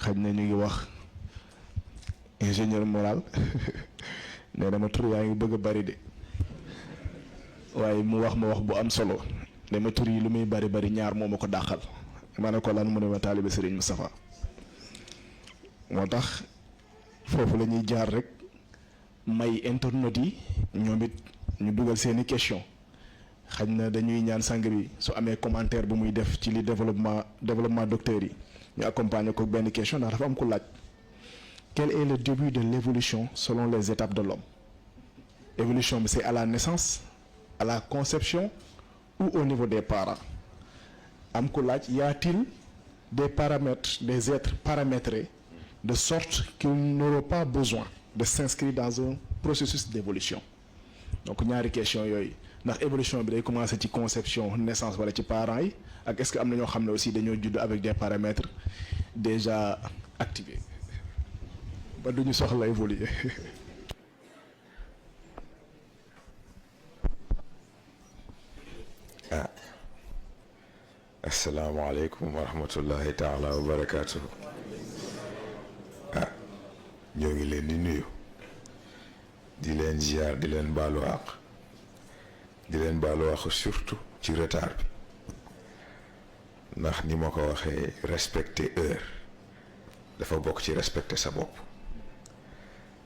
xaj na ñu ngi wax ingénieur moral nee na ma tur yaa ngi bëgg a bari de waaye mu wax ma wax bu am solo ne ma tur yi lu muy bari bari ñaar moo ma ko dàqal ma ne ko lan mu ne ma taalibe Serigne Moustapha moo tax foofu la ñuy jaar rek may internautes yi ñoom it ñu dugal seeni question xaj na dañuy ñaan sang bi su amee commentaire bu muy def ci li développement docteur yi ñu accompagner ko benn question ndax dafa am ku laaj quel est le début de l'évolution selon les étapes de l'homme évolution bi c'est à la naissance à la conception ou au niveau des parents am ku laaj y a-t-il des paramètres des êtres paramétrés de sorte qu'ils n'auront pas besoin de s'inscrire dans un processus d'évolution donc ñaari question yooyu ndax évolution bi day commencer ci conception naissance wala ci parents yi ak est-ce que am na ñoo xam ne aussi dañoo judd avec des paramètres déjà activés ba duñu soxla évoluer. ah asalaamaaleykum wa rahmatullahi taala wa barakaatu. ah ñoo ngi leen di nuyu di leen ziar di leen baalu àq di leen baalu àq surtout ci retard bi ndax ni ma ko waxee respecter heure dafa bokk ci respecter sa bopp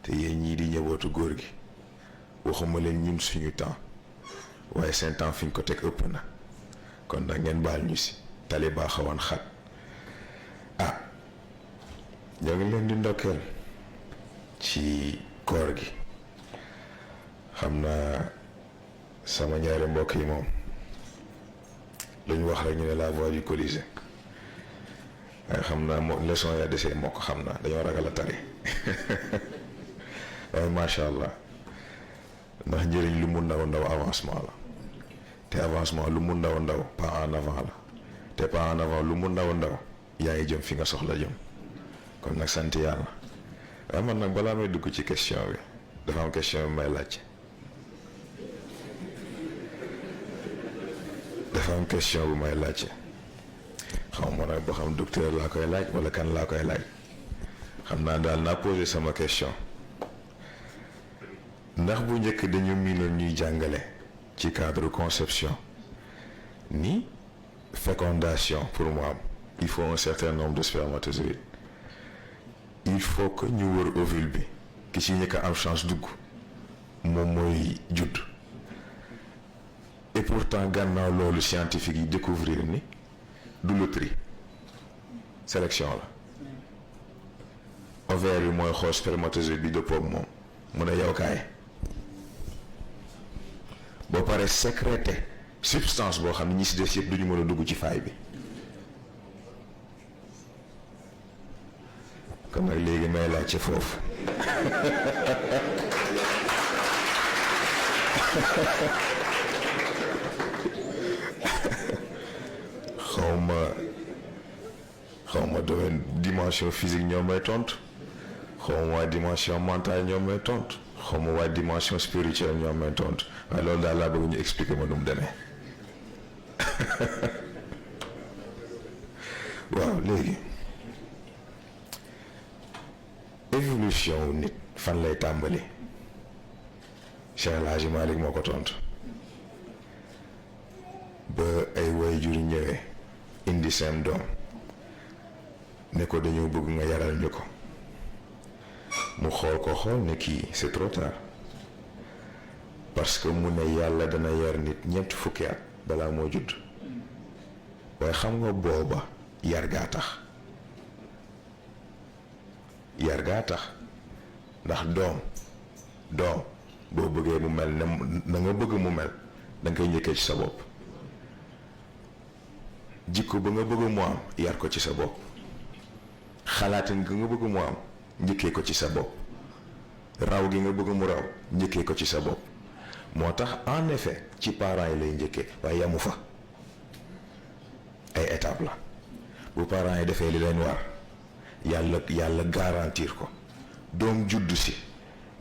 te yéen ñii di ñëwootu góor gi waxuma leen ñun suñu temps waaye seen temps fi ñu ko teg ëpp na kon nag ngeen baal ñu si tali baa xawoon xat ah ñoo ngi leen di ndokkeel ci koor gi xam naa sama ñaari mbokk yi moom lu ñu wax rek ñu ne la voix du Colisée waaye xam naa moo leçon ya desee moo ko xam naa dañoo ragal a tari waaye macha allah ndax njëriñ lu mu ndaw ndaw avancement la te avancement lu mu ndaw ndaw pas en avant la te pas en avant lu mu ndaw ndaw yaa ngi jëm fi nga soxla jëm kon nag sant yàlla waaye man nag balaa may dugg ci question bi dafa am question bi may laaj dafa am question bu may laaj xaw ma nag ba xam docteur laa koy laaj wala kan laa koy laaj xam naa daal naa posé sama question ndax bu njëkk dañu miinoon ñuy jàngale ci cadre conception ni fécondation pour mu am il faut un certain nombre de spermatozoïdes il faut que ñu wër ovule bi ki ci njëkk a am chance dugg moom mooy judd et pourtant gannaaw loolu scientifique yi découvrir ni du loterie sélection la ovaire bi mooy xool spermatozoïde bi dëppoo ak moom mu ne yow kaay boo paree sécréter substance boo xam ne ñi si des yëpp duñu mën a dugg ci faay bi kon nag léegi may laaj ci foofu xaw ma domaine dimension physique ñoom may tontu xaw ma waa dimension mentale ñoom may tontu xaw ma waa dimension spirituelle ñoom may tontu waaye loolu daal laa bëgg ñu expliquer ma nu mu demee waaw léegi évolution wu nit fan lay tàmbali Cheikh El Hadji Malick moo ko tontu ba ay waajur ñëwee indi seen doom ne ko dañoo bëgg nga yaral ñu ko mu xool ne kii c'est trop tard parce que mu ne yàlla dana yar nit ñeent fukki at balaa moo judd waaye xam nga booba yar gaa tax ndax doom boo bëggee mu mel na nga bëgg mu mel danga koy njëkkee ci sa bopp jikko ba nga bëgg mu am yar ko ci sa bopp xalaatin gi nga bëgg mu am njëkkee ko ci sa bopp raw gi nga bëgg mu raw njëkkee ko ci sa bopp moo tax en effet ci parents yi lay njëkkee waaye yamu fa ay étape la bu parents yi defee li leen war yàlla garantir ko doom juddu si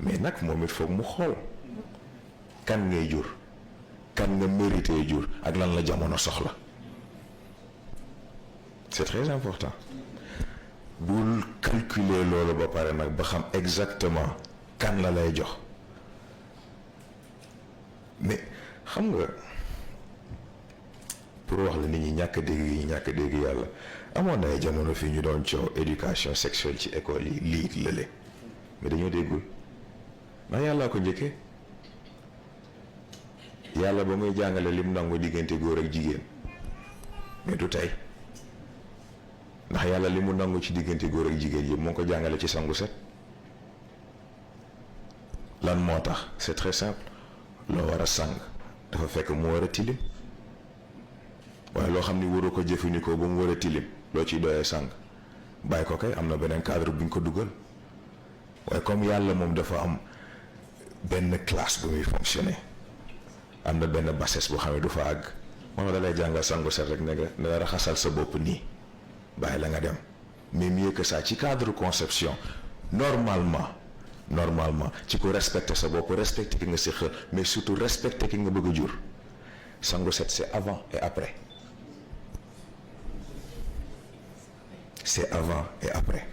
mais nag moom it foog mu xool kan ngay jur kan nga mérité jur ak lan la jamono soxla c'est très important bul calculer loolu ba pare nag ba xam exactement kan la lay jox mais xam nga pour wax la nit ñi ñàkk dégg yi ñàkk dégg yàlla amoon na ay jamono fii ñu doon coow éducation sexuelle ci école yi lii lële mais dañoo déggul ndax yàllaa ko njëkkee yàlla ba muy jàngale lim nangu diggante góor ak jigéen mais du tey ndax yàlla li mu nangu ci diggante góor ak jigéen yëpp moo ko jàngale ci sangu set lan moo tax c'est très simple loo war a sang dafa fekk mu war a tilim waaye loo xam ni waru ko jëfandikoo ba mu war a tilim loo ciy doyee sang bàyyi ko kay am na beneen cadre bu ñu ko dugal waaye comme yàlla moom dafa am benn classe bu muy fonctionner am na benn bassesse boo xam ne du fa àgg moom da lay jàngal sangu set rek ne nga raxasal sa bopp nii bàyyi la nga dem mais mieux que ça ci cadre conception normalement ci ko respecter sa bopp respecter ki nga si xel mais surtout respecter ki nga bëgg a jur sangu set c'est avant et après c'est avant et après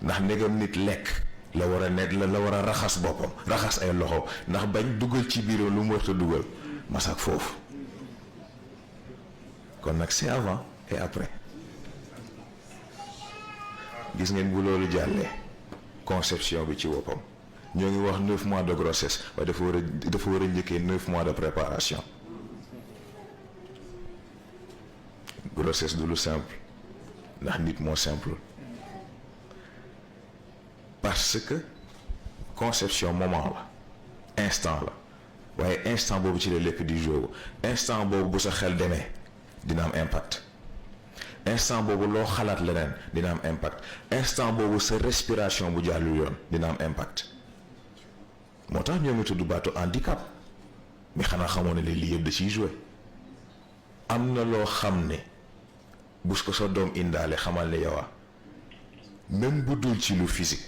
ndax ndegam nit lekk la war a nekk la war a raxas boppam raxas ay loxo ndax bañ dugal ci biir lu mu war a dugal masak foofu kon nag c'est avant et après gis ngeen bu loolu jàllee conception bi ci boppam ñoo ngi wax 9 mois de grossesse waaye dafa war a njëkkee 9 mois de préparation grossesse du lu simple ndax nit moo simple parce que conception moment la instant la waaye instant boobu ci la lépp di jouer instant boobu bu sa xel demee dina am impact instant boobu loo xalaat leneen dina am impact instant boobu sa respiration bu jàllul yoon dina am impact moo tax ñoo ngi tudd baatu handicap mais xanaa xamoon ne lii yëpp da ciy jouer am na loo xam ne bu ko sa doom indaale xamal ne yow même bu dul ci lu physique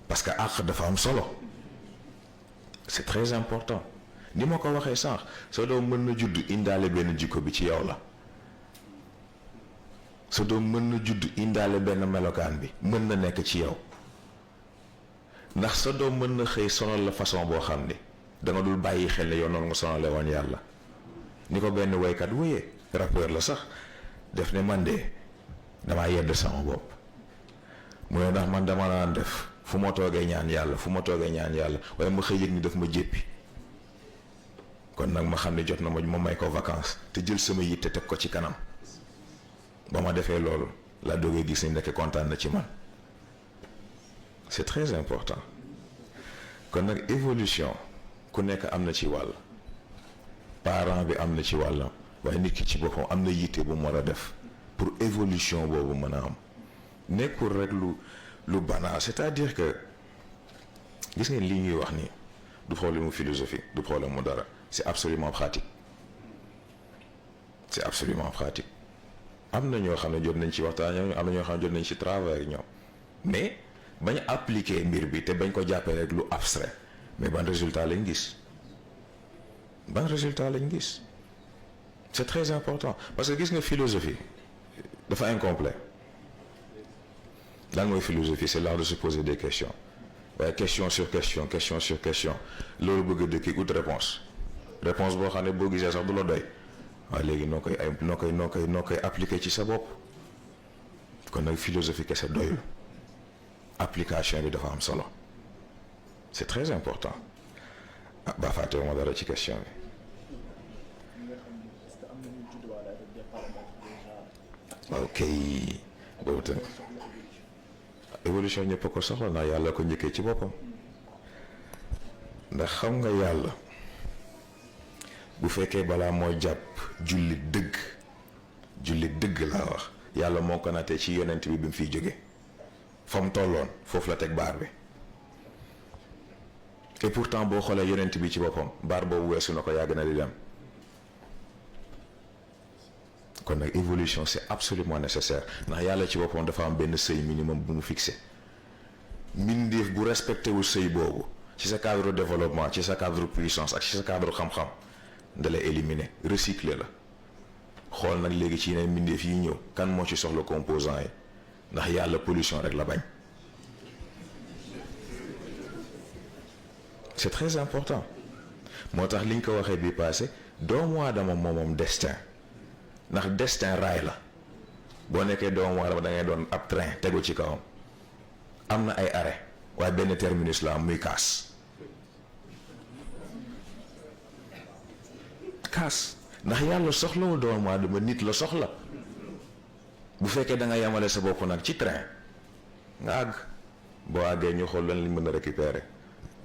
parce que àq dafa am solo c'est très important ni ma ko waxee sànq sa doom mën na judd indaale benn jikko bi ci yow la sa doom mën na judd indaale benn melokaan bi mën na nekk ci yow ndax sa doom mën na xëy sonal la façon boo xam ne da nga dul bàyyi xel ne yow noonu nga sonale woon yàlla ni ko benn woykat wéyee rappeur la sax def ne man de damaa yedd sama bopp mu ne ndax man dama naan def fu ma toogee ñaan yàlla waaye ma xëy yëg ni daf ma jéppi kon nag ma xam ne jot na ma may ko vacances te jël sama yitte teg ko ci kanam ba ma defee loolu laa doogee gis ni nekk kontaan na ci man c'est très important kon nag évolution ku nekk am na ci wàll parent bi am na ci wàllam waaye nit ki ci boppam am na yitte bu mu war a def pour évolution boobu mën a am nekkul rek lu banal c'est-à-dire que gis ngeen lii ñuy wax ni du problème mu philosophie du problème mu dara c'est absolument pratique am na ñoo xam ne jot nañ ci waxtaan ñoom am na ñoo xam ne jot nañ ci travail ñoom mais bañ appliquer mbir bi te bañ ko jàppee rek lu abstrait mais ban résultat lañ gis c'est très important parce que gis nga philosophie dafa incomplet lan mooy philosophie c'est l'art de se poser des questions waaye question sur question loolu bëgg a dëkki ut réponse boo xam ne boo gisee sax du la doy waaye léegi noo koy appliquer ci sa bopp kon nag philosophie kese doyul application bi dafa am solo c'est très important ba fàtte ma dara ci question bi ok boobu tamit évolution ñëpp a ko soxla ndax yàlla ko njëkkee ci boppam ndax xam nga yàlla bu fekkee balaa moo jàpp jullit dëgg laa wax yàlla moo ko nattee ci yonent bi mu fiy jóge fa mu tolloon foofu la teg baar bi et pourtant boo xoolee yonent bi ci boppam baar boobu weesu na ko yàgg na di dem kon nag évolution c'est absolument nécessaire ndax yàlla ci boppam dafa am benn seuil minimum bu mu fixé mbindeef bu respecté wu seuil boobu ci sa cadre développement ci sa cadre puissance ak ci sa cadre xam-xam da lay éliminer recycler la xool nag léegi ci yeneen mbindeef yi ñëw kan moo ci soxla composant yi ndax yàlla pollution rek la bañ. c'est très important moo tax liñ ko waxee bi passé doomu aadama moom destin ndax destin raay la boo nekkee doomu aadama da ngay doon ab train tegu ci kawam am na ay arrêt waaye benn terminus la am muy kaas ndax yàlla soxlawul doomu aadama nit la soxla. bu fekkee da nga yamale sa bopp nag ci train nga àgg boo àggee ñu xool lan lañ mën a récupérer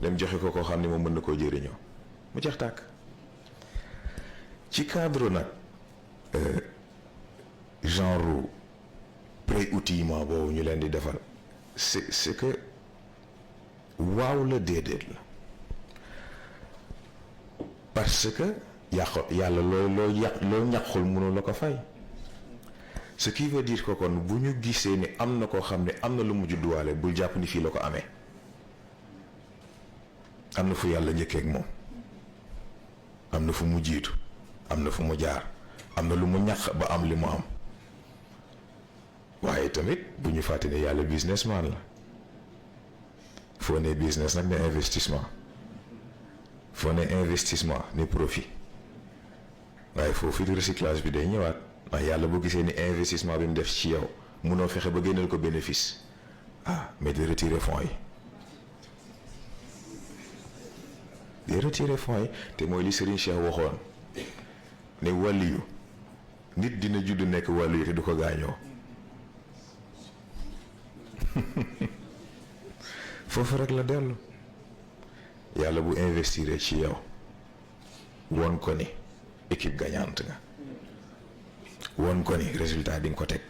dem joxe ko koo xam ne moom mën na koo jëriñoo mu jeex tàkk ci cadre nag genre pré-outillement boobu ñu leen di defal c'est que waaw la déedéet la parce que yàlla loo ñàqul mënu la ko fay. ce qui veut dire que kon bu ñu gisee ni am na koo xam ne am na lu mu judduwaale bul jàpp ni fii la ko amee am na fu yàlla njëkkee ak moom am na fu mu jiitu am na fu mu jaar am na lu mu ñàq ba am li mu am waaye tamit bu ñu fàtte ne yàlla businessman la foo ne business nag ne investissement foo ne investissement ne profit waaye foofu recyclage bi day ñëwaat. ndax yàlla bu gisee ni investissement bi mu def ci yow munoo fexe ba génneel ko bénéfice mais di retirer fonds yi te mooy li Serigne Cheikh waxoon ne wàlliyu nit dina judd nekk wàlliyu te du ko gaañoo foofu rek la dellu yàlla bu investir ci yow won ko ni équipe gagnante nga won ko ni résultat di nga ko teg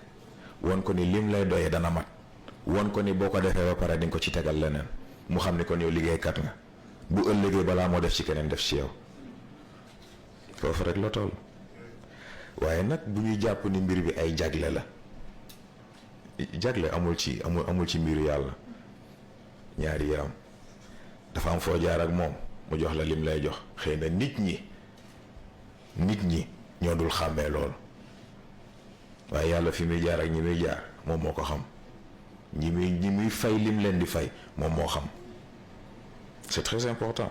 won ko ni lim lay doyee dana mat won ko ni boo ko defee ba pare di nga ko ci tegal leneen mu xam ne kon yow liggéeykat nga bu ëllëgee balaa moo def ci keneen def ci yow foofu rek la toll waaye nag bu ñuy jàpp ni mbir bi ay jagle la jagle amul ci mbiru yàlla ñaari yaram dafa am foo jaar ak moom mu jox la lim lay jox xëy na nit ñi ñoo dul xàmmee loolu waaye yàlla fi muy jaar ak ñi muy jaar moom moo ko xam ñi muy fay lim leen di fay moom moo xam c'est très important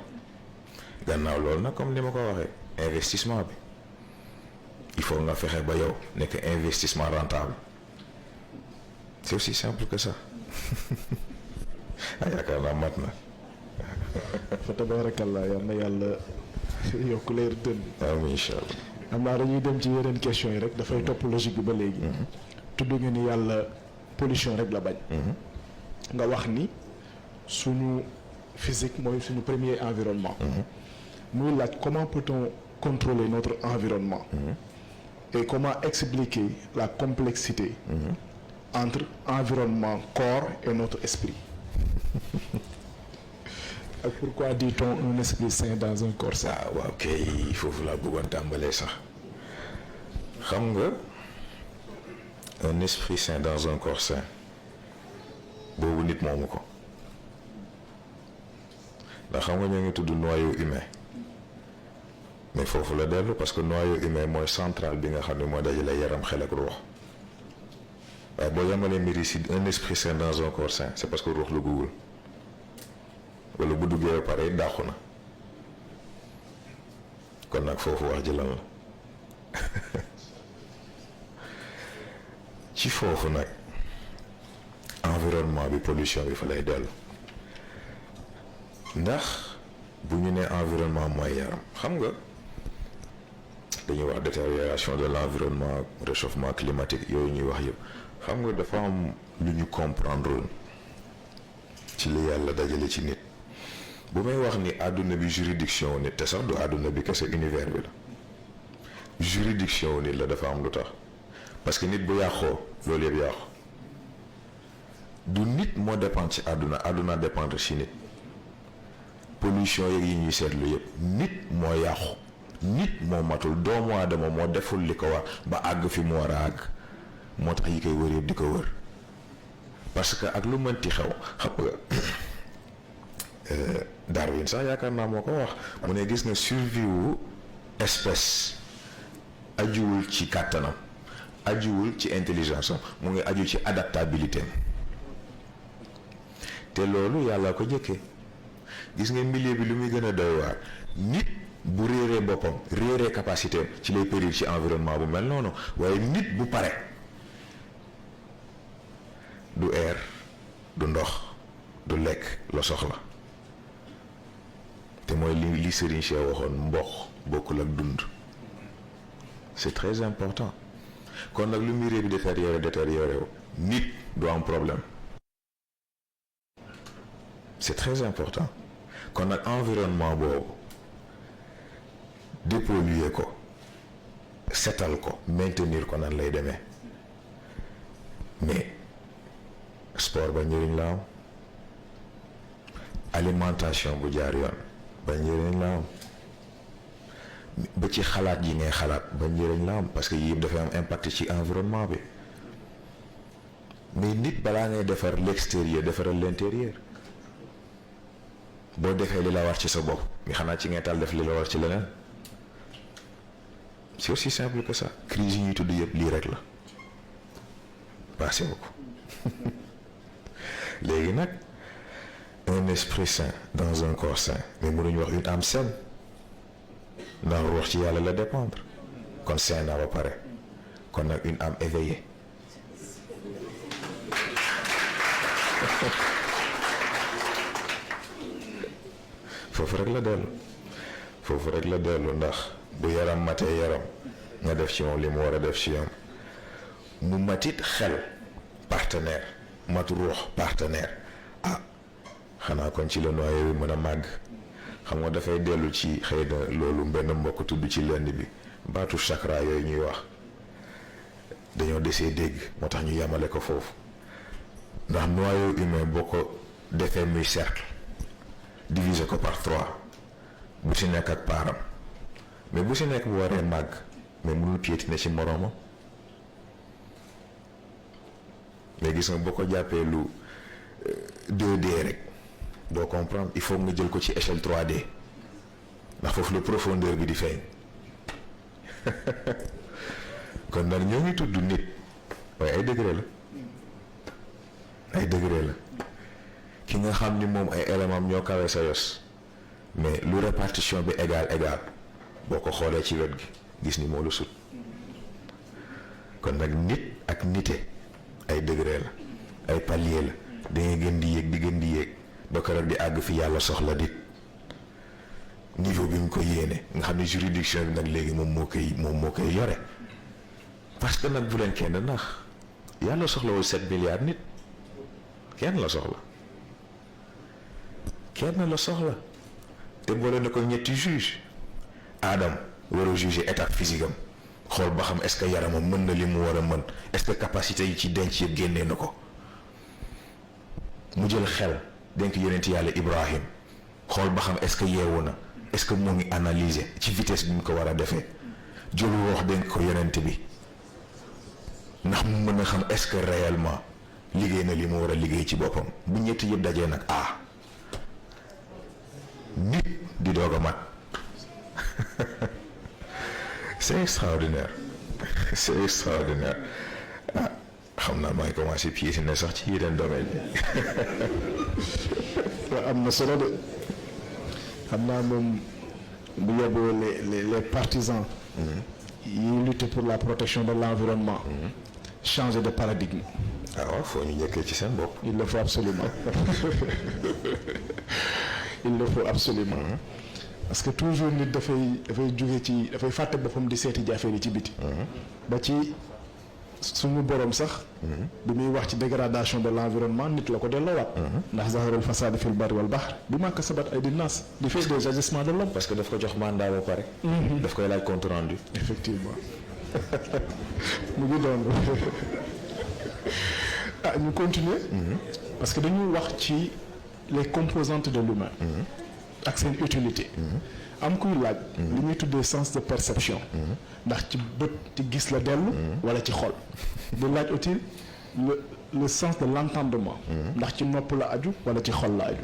gannaaw loolu nag comme ni ma ko waxee investissement bi il faut nga fexe ba yow nekk investissement rentable c'est aussi simple que ça yaakaar naa mat na. fa tabarakallah yal na yàlla yokk leer dënn. amiin incha allah. am naa dañuy dem ci yeneen questions yi rek dafay topp logique bi ba léegi. tudd nga ni yàlla pollution rek la bañ. nga wax ni suñu physique mooy suñu premier environnement. muy laaj comment peut-on contrôler notre environnement. Et comment expliquer la complexité entre environnement, corps et notre esprit. Et pourquoi dit-on un esprit sain dans un corps sain? waaw kay foofu laa bëggoon tàmbalee sax xam nga un esprit sain dans un corps sain boobu nit moomu ko ndax xam nga ñoo ngi tudd noyau humain mais foofu la dellu parce que noyau humain mooy central bi nga xam ne moo dajale yaram xel ak ruux waaye boo yamalee mbir yi si un esprit sain dans un corps sain c'est parce que ruux la guggul wala bu duggee ba pare dàqu na kon nag foofu wax ji lan la ci foofu nag environnement bi pollution bi fa lay dellu ndax bu ñu nee environnement mooy yaram xam nga dañuy wax détérioration de l'environnement réchauffement climatique yooyu ñuy wax yëpp xam nga dafa am lu ñu comprendre ci li yàlla dajale ci nit bu may wax ni àdduna bi juridiction wu nit te sax du àdduna bi kese univers bi la juridiction wu nit la dafa am lu tax parce que nit bu yàqoo loolu yëpp yàqu du nit moo dépendre ci àdduna dépendre ci nit pollution yeeg yi ñuy seetlu yëpp nit moo yàqu nit moo matul doomu aadama moo deful li ko war ba àgg fi mu war a àgg moo tax yi koy wër yëpp di ko wër parce que ak lu mënti xew xam nga Darwin sax yaakaar naa moo ko wax mu ne gis nga survie wu espèce ajuwul ci kàttanam ajuwul ci intelligence am mu ngi aju ci adaptabilité am te loolu yàlla ko jëkkee. gis nga milieu bi lu muy gën a doy waar nit bu réeree boppam réeree capacité ci lay périr ci environnement bu mel noonu waaye nit bu pare du air du ndox du lekk la soxla te mooy li Serigne Cheikh waxoon mboq bokkul ak dund c'est très important kon nag lu milieu bi détérioré wu nit du am problème c'est très important kon nag environnement boobu dépolluer ko setal ko maintenir ko nan lay demee mais sport ba njëriñ la am alimentation bu jaar yoon ba njëriñ la am ba ci xalaat yi ngay xalaat ba njëriñ la am parce que yii yëpp dafay am impact ci environnement bi mais nit balaa ngay defar l'extérieur defaral l'intérieur boo defee li la war ci sa bopp mi xanaa ci ngay tal def li la war ci leneen c'est aussi simple que ça crise yi ñuy tudd yëpp lii rek la passé wu ko léegi nag un esprit sain dans un corps sain mais mënuñu wax une âme saine ndax wax ci yàlla la dépendre kon sain naa ba pare kon nag une âme éveillée foofu rek la dellu ndax bu yaram matee yaram nga def ci moom li mu war a def ci yoon mu matit xel partenaire mat ruux partenaire ah xanaa kon ci la noyé bi mën a màgg xam nga dafay dellu ci xëy na loolu benn mbokk tudd ci lënd bi baatu chakra yooyu ñuy wax dañoo desee dégg moo tax ñu yamale ko foofu ndax noyau humain boo ko defee muy cercle diviser ko par 3 bu ci nekk ak paaram mais bu ci nekk bu waree màgg mais mënul piétiner ci moroomam mais gis nga boo ko jàppee lu 2D rek doo comprendre il faut nga jël ko ci échelle 3D ndax foofu la profondeur bi di feeñ kon nag ñoo ngi tudd nit waaye ay degré la ki nga xam ni moom ay éléments ñoo kawe sa yos mais lu répartition bi égal boo ko xoolee ci wet gi gis ni moo la sut kon nag nit ak nite ay degré la ay palier la dangay gën di yéeg ba keroog di àgg fi yàlla soxla dit niveau bi mu ko yéene nga xam ne juridiction bi nag léegi moom moo koy yore parce que nag bu leen kenn nax yàlla soxlawul 7 milliards nit kenn la soxla te boole na ko ñetti juge Adam war a juger état physique am xool ba xam est-ce que yaramam mën na li mu war a mën est-ce que capacité yi ci denc yëpp génnee na ko mu jël xel dénk yonent yàlla Ibrahim xool ba xam est-ce que yeewu na est-ce que moo ngi analyser ci vitesse bi mu ko war a defee jël wax dénk ko yonent bi ndax mu mën a xam est-ce que réellement liggéey na li mu war a liggéey ci boppam bu ñetti yëpp dajee nag nit di doog a mat c'est extraordinaire xam naa maa ngi commencé piétiner sax ci yeneen domaine bi am na solo de xam naa moom bu yóbboo les partisans yi lutter pour la protection de l'environnement changer de paradigme. waaw foo ñu njëkkee ci seen bopp. il le faut absolument parce que toujours nit dafay jóge ci dafay fàtte boppam di seeti affaire yi ci biti ba ci suñu borom sax bi muy wax ci dégradation de l'environnement nit la ko delloowaat ndax zaharul fasad fil barri wal bahr bi ma kasabat aydi nas di fait des agissements de l'homme parce que daf ko jox mandat ba pare daf koy laaj compte rendu effectivement mu ngi doon ñu continuer parce que dañuy wax ci les composantes de l'humain ak seen utilité am kuy laaj li ñuy tuddee sens de perception ndax ci bët ci gis la dellu wala ci xol di laaj aussi le sens de l'entendement ndax ci nopp la aju wala ci xol la aju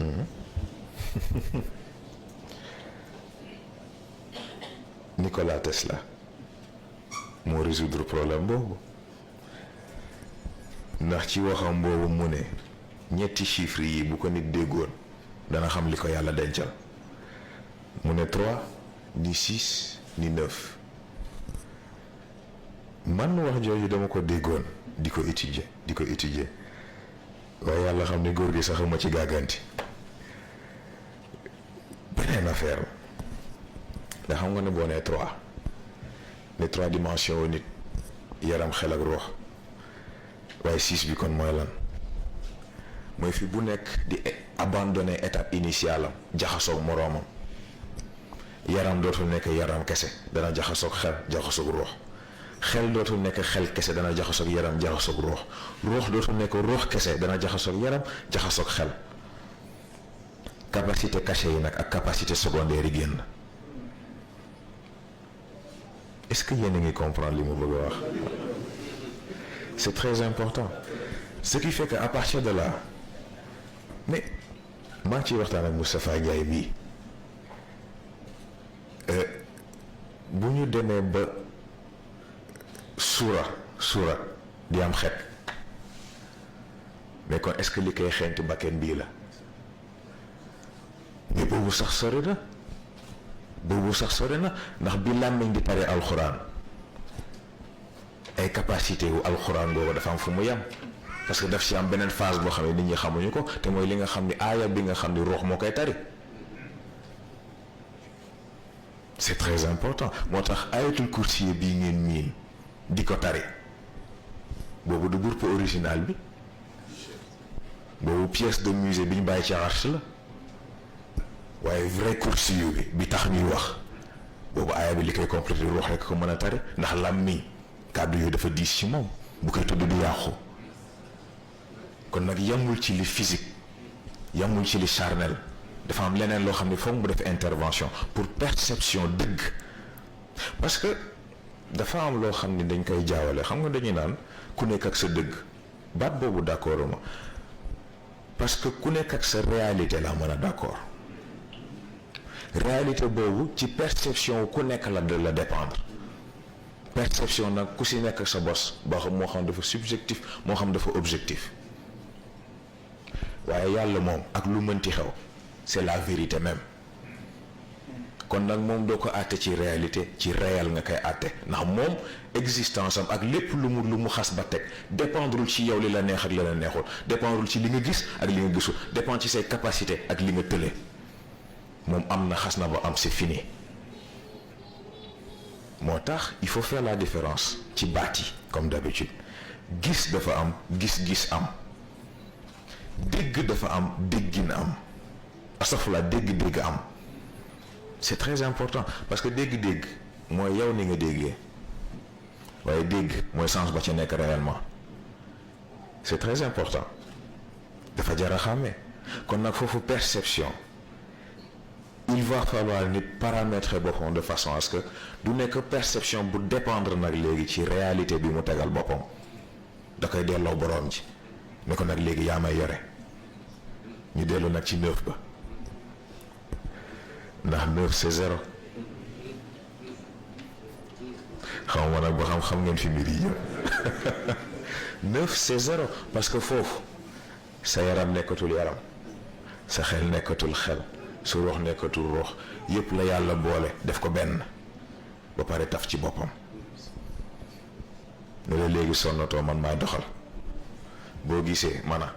Nikola Tesla moo résoudre problème boobu ndax ci waxam boobu mu ne ñetti chiffres yi bu ko nit déggoon dana xam li ko yàlla dencal mu ne 3 ni 6 ni 9 man wax jooju dama ko déggoon di ko étudier waaye yàlla xam ne góor gi saxuma ci gàgganti beneen affaire la xam nga ne boo nee 3 ne 3 dimensions wu nit yaram xel ak ruux waaye 6 bi kon mooy lan mooy fi bu nekk di abandonner étape initiale am jaxasoog moroomam yaram dootul nekk yaram kese dana jaxasoog xel jaxasoog ruux xel dootul nekk xel kese dana jaxasoog yaram jaxasoog ruux ruux dootul nekk ruux kese dana jaxasoog yaram jaxasoog xel capacité cachée yi nag ak capacité secondaire yi génn est-ce que yéen a ngi comprendre li mu bëgg a wax c'est très important ce qui fait que à partir de là mais maa ngi ciy waxtaan ak Moustapha Ndiaye bii bu ñu demee ba suura di am xet mais kon est-ce que li koy xeenti bakken bii la mais boobu sax sori na ndax bi làmmiñ di pare alxuraan ay capacité wu alxuraan boobu dafa am fu mu yem parce que daf ci am beneen phase boo xam ne nit ñi xamuñu ko te mooy li nga xam ni aaya bi nga xam ni ruux moo koy tari c'est très important moo tax ayatul kursi bii ngeen miin di ko tari boobu du groupe original bi boobu pièce de musée bi ñu bàyyi ci arche la waaye vrai kursi bi tax ñuy wax boobu aaya bi li koy complété ruux rek ko mën a tari ndax làmmiñ kàddu yooyu dafa diis ci moom bu koy tudd du yàqu kon nag yamul ci li physique yamul ci li charnel dafa am leneen loo xam ne foog mu def intervention pour perception dëgg parce que dafa am loo xam ni dañ koy jaawale xam nga dañuy naan ku nekk ak sa dëgg baat boobu d'accord ma parce que ku nekk ak sa réalité la mën a d'accord réalité boobu ci perception ku nekk la dépendre perception nag ku si nekk ak sa bos boo xam moo xam dafa subjectif moo xam dafa objectif waaye yàlla moom ak lu mënti xew c'est la vérité même kon nag moom doo ko àtte ci réalité ci réel nga koy àtte ndax moom existence am ak lépp lu mu xas ba teg dépendrul ci yow li la neex ak li la neexul dépendrul ci li nga gis ak li nga gisul dépend ci say capacité ak li nga tële moom am na xas na ba am c'est fini moo tax il faut faire la différence ci baat yi comme d'habitude gis dafa am gis-gis am dégg dafa am déggin am astafurlah dégg-dégg am c'est très important parce que dégg-dégg mooy yow ni nga déggee waaye dégg mooy sens ba ca nekk réellement c'est très important dafa jar a xàmmee kon nag foofu perception il va falloir nit paramétrer boppam de façon à ce que du nekk perception bu dépendre nag léegi ci réalité bi mu tegal boppam da koy delloo boroom ji ne ko nag léegi yaa may yore ñu dellu nag ci 9 ba ndax 9 c'est 0 xaw ma nag ba xam ngeen fi mbir yi yëpp 9 c'est 0 parce que foofu sa yaram nekkatul yaram sa xel nekkatul xel su ruux nekkatul ruux yëpp la yàlla boole def ko benn ba pare taf ci boppam ne la léegi sonnatoo man maay doxal boo gisee mana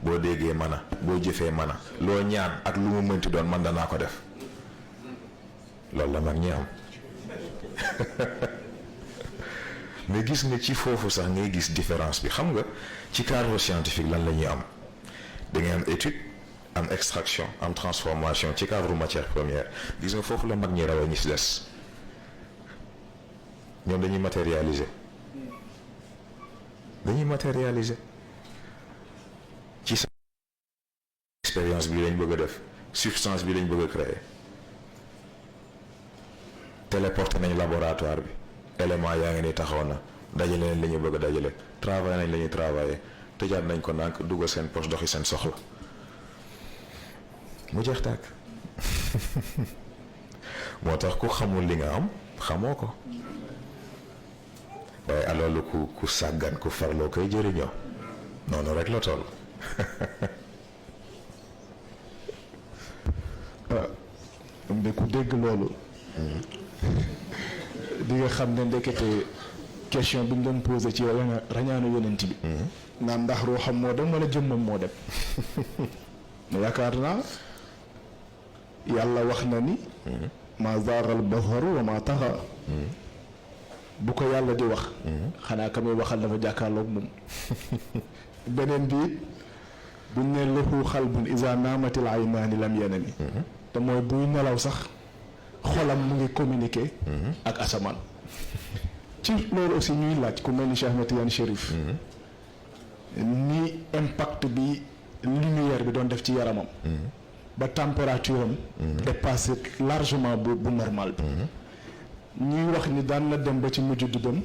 boo déggee mana boo jëfee mana loo ñaan ak lu mu mënti doon man danaa ko def loolu la mag ñi am mais gis nga ci foofu sax ngay gis différence bi xam nga ci cadre scientifique lan la ñuy am da ngay am étude am extraction am transformation ci cadre matière première gis nga foofu la mag ñi raw a ñi si des ñoom dañuy matérialiser ci sa expérience bi lañ bëgg a def substance bi lañ bëgg a créer téléporté nañ laboratoire bi élément yaa ngi ni taxaw na dajale nañ la ñu bëgg a dajale travail nañ la ñuy travailler tëjaat nañ ko ndànk dugal seen poche doxi seen soxla mu jeex tàkk moo tax ku xamul li nga am xamoo ko waaye alors lu ku sàggan ku farloo koy jëriñoo noonu rek la toll. de ku dégg loolu di nga xam ne ndekete question bi ñu doon posé ci rañaanu yonent bi naan ndax ruuxam moo dem wala jëmmam moo dem mais yaakaar naa yàlla wax na ni ma zaagal basaru wa ma taxa bu ko yàlla di wax xanaa ka muy waxal dafa jàkkaarloog moom beneen bi buñ ne lahu xalbun iza naamatil aynaani lam yanami te mooy buy nelaw sax xolam mu ngi communiquer ak asamaan ci loolu aussi ñuy laaj ku mel ni Cheikh Ahmed Tidiane Chérif ni impact bi lumière bi doon def ci yaramam ba température am dépassé largement bu normal bi ñuy wax ni daan na dem ba ci mujj du dem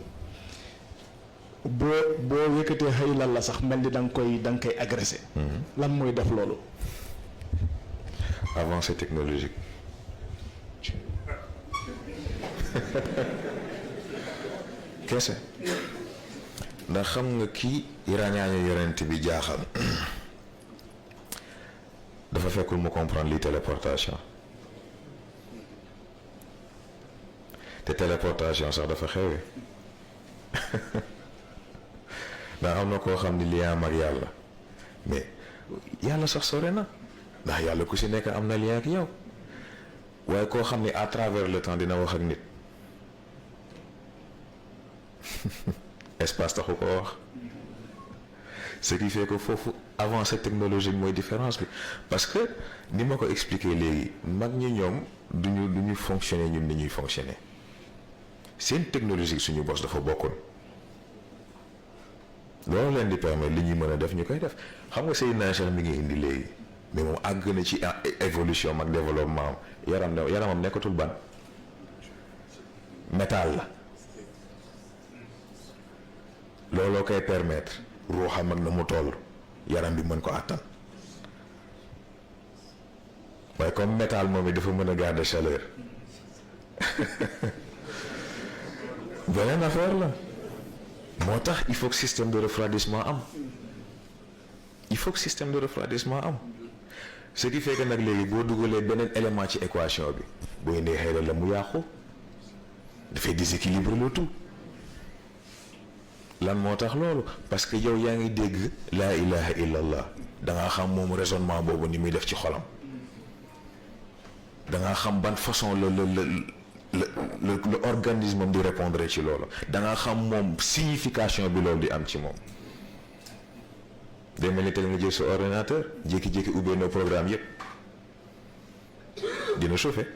boo yëkkatee xëy lan la sax mel ni da nga koy agressé lan mooy def loolu avancée technologique. kese ndax xam nga kii ràññaañu yonent bi jaaxal dafa fekkul mu comprendre li téléportation te téléportation sax dafa xewe ndax am na koo xam ni lien am ak yàlla mais yàlla sax sore na ndax yàlla ku si nekk am na lien ak yow waaye koo xam ni à travers le temps dina wax ak nit espace taxu ko wax ce qui fait que foofu avancée technologique mooy différence bi parce que ni ma ko expliquer léegi mag ñi ñoom duñu fonctionner ñun ni ñuy fonctionner seen technologie suñu bos dafa bokkoon loolu leen di permettre li ñuy mën a def ñu koy def xam nga Seydina Cheikh mi ngi indi léegi mais moom àgg na ci évolution ak développement yaramam nekkatul ban métal la looloo koy permettre ruuxam ak na mu toll yaram bi mën ko àttan waaye comme métal moom it dafa mën a garder chaleur beneen affaire la moo tax il faut que système de refroidissement am ce qui fait que nag léegi boo dugalee beneen élément ci équation bi boo indee xëy la mu yàqu dafay déséquilibre le tout lan moo tax loolu parce que yow yaa ngi dégg laa ilaha illallah da nga xam moom raisonnement boobu ni muy def ci xolam da nga xam ban façon le organisme am di répondre ci loolu da nga xam moom signification bi loolu di am ci moom day mel ni tey nga jël sa ordinateur jékki-jékki ubbee na programme yépp dina chauffer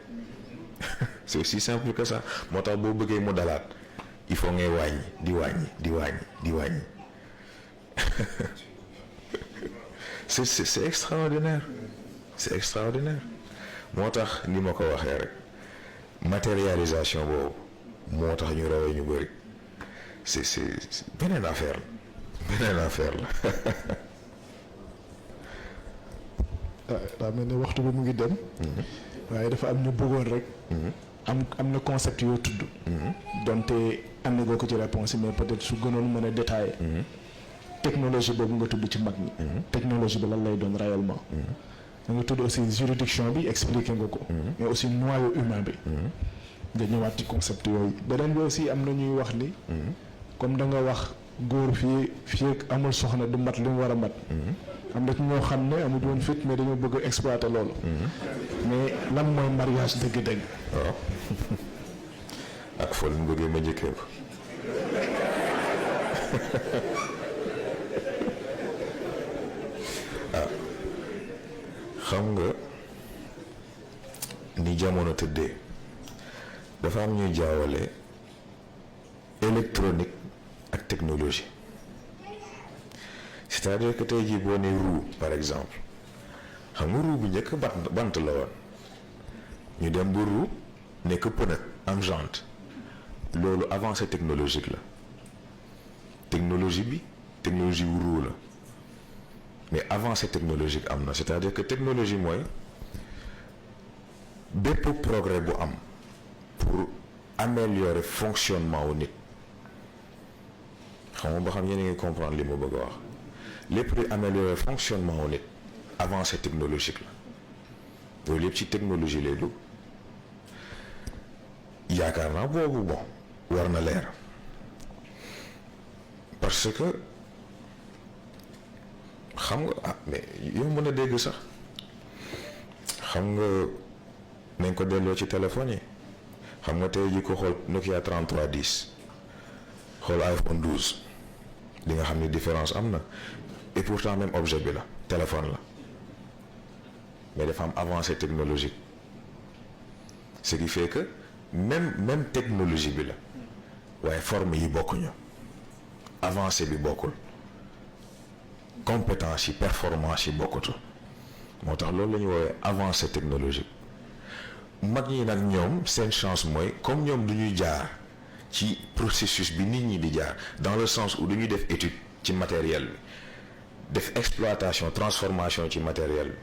c'est aussi simple que ça moo tax boo bëggee mu dalaat il faut ngay wàññi di wàññi c'est extraordinaire moo tax ni ma ko waxee rek matérialisation boobu moo tax ñu rawee ñu bëri c'est beneen affaire la daa mel ne waxtu bi mu ngi dem waaye dafa am ñu bëggoon rek am na concept yoo tudd donte am na goo ko ci réponse mais peut-être su gënoon mën a détaillé technologie boobu nga tudd ci mag ñi technologie bi lan lay doon réellement da nga tudd aussi juridiction bi expliqué nga ko mais aussi noyau humain bi nga ñëwaat ci concept yooyu beneen bi aussi am na ñuy wax ni comme da nga wax góor fii amul soxna du mat li mu war a mat am na ci ñoo xam ne amul woon fit mais dañoo bëgg a exploiter loolu mais lan mooy mariage dëgg-dëgg waaw ak foo leen bëggee ma njëkkee ko xam nga ni jamono tëddee dafa am ñuy jaawale électronique ak technologie c'est-à-dire que tey jii boo ne roue par exemple xam nga roue bu njëkk bant la woon ñu dem ba roue nekk pneu am jante loolu avancée technologique la technologie wu roue la mais avancée technologique am na c'est-à-dire que technologie mooy bépp progrès bu am pour améliorer fonctionnement wu nit xam nga ba xam yéen a ngi comprendre li ma bëgg a wax lépp luy améliorer fonctionnement wu nit avancée technologique la loolu yëpp ci technologie lay dugg yaakaar naa boobu bon war na leer parce que xam nga ah mais yow mën a dégg sax xam nga nañ ko delloo ci téléphone yi xam nga tey ji ko xool Nokia 3310 xool iPhone 12 li nga xam ni différence am na et pourtant même objet bi la téléphone la mais dafa am avancée technologique ce qui fait que même technologie bi la waaye forme yi bokkuñu avancée bi bokkul compétence yi performance yi bokkutu moo tax loolu la ñu woowee avancée technologique mag ñi nag ñoom seen chance mooy comme ñoom du ñuy jaar ci processus bi nit ñi di jaar dans le sens où du ñuy def étude ci matériel bi def exploitation transformation ci matériel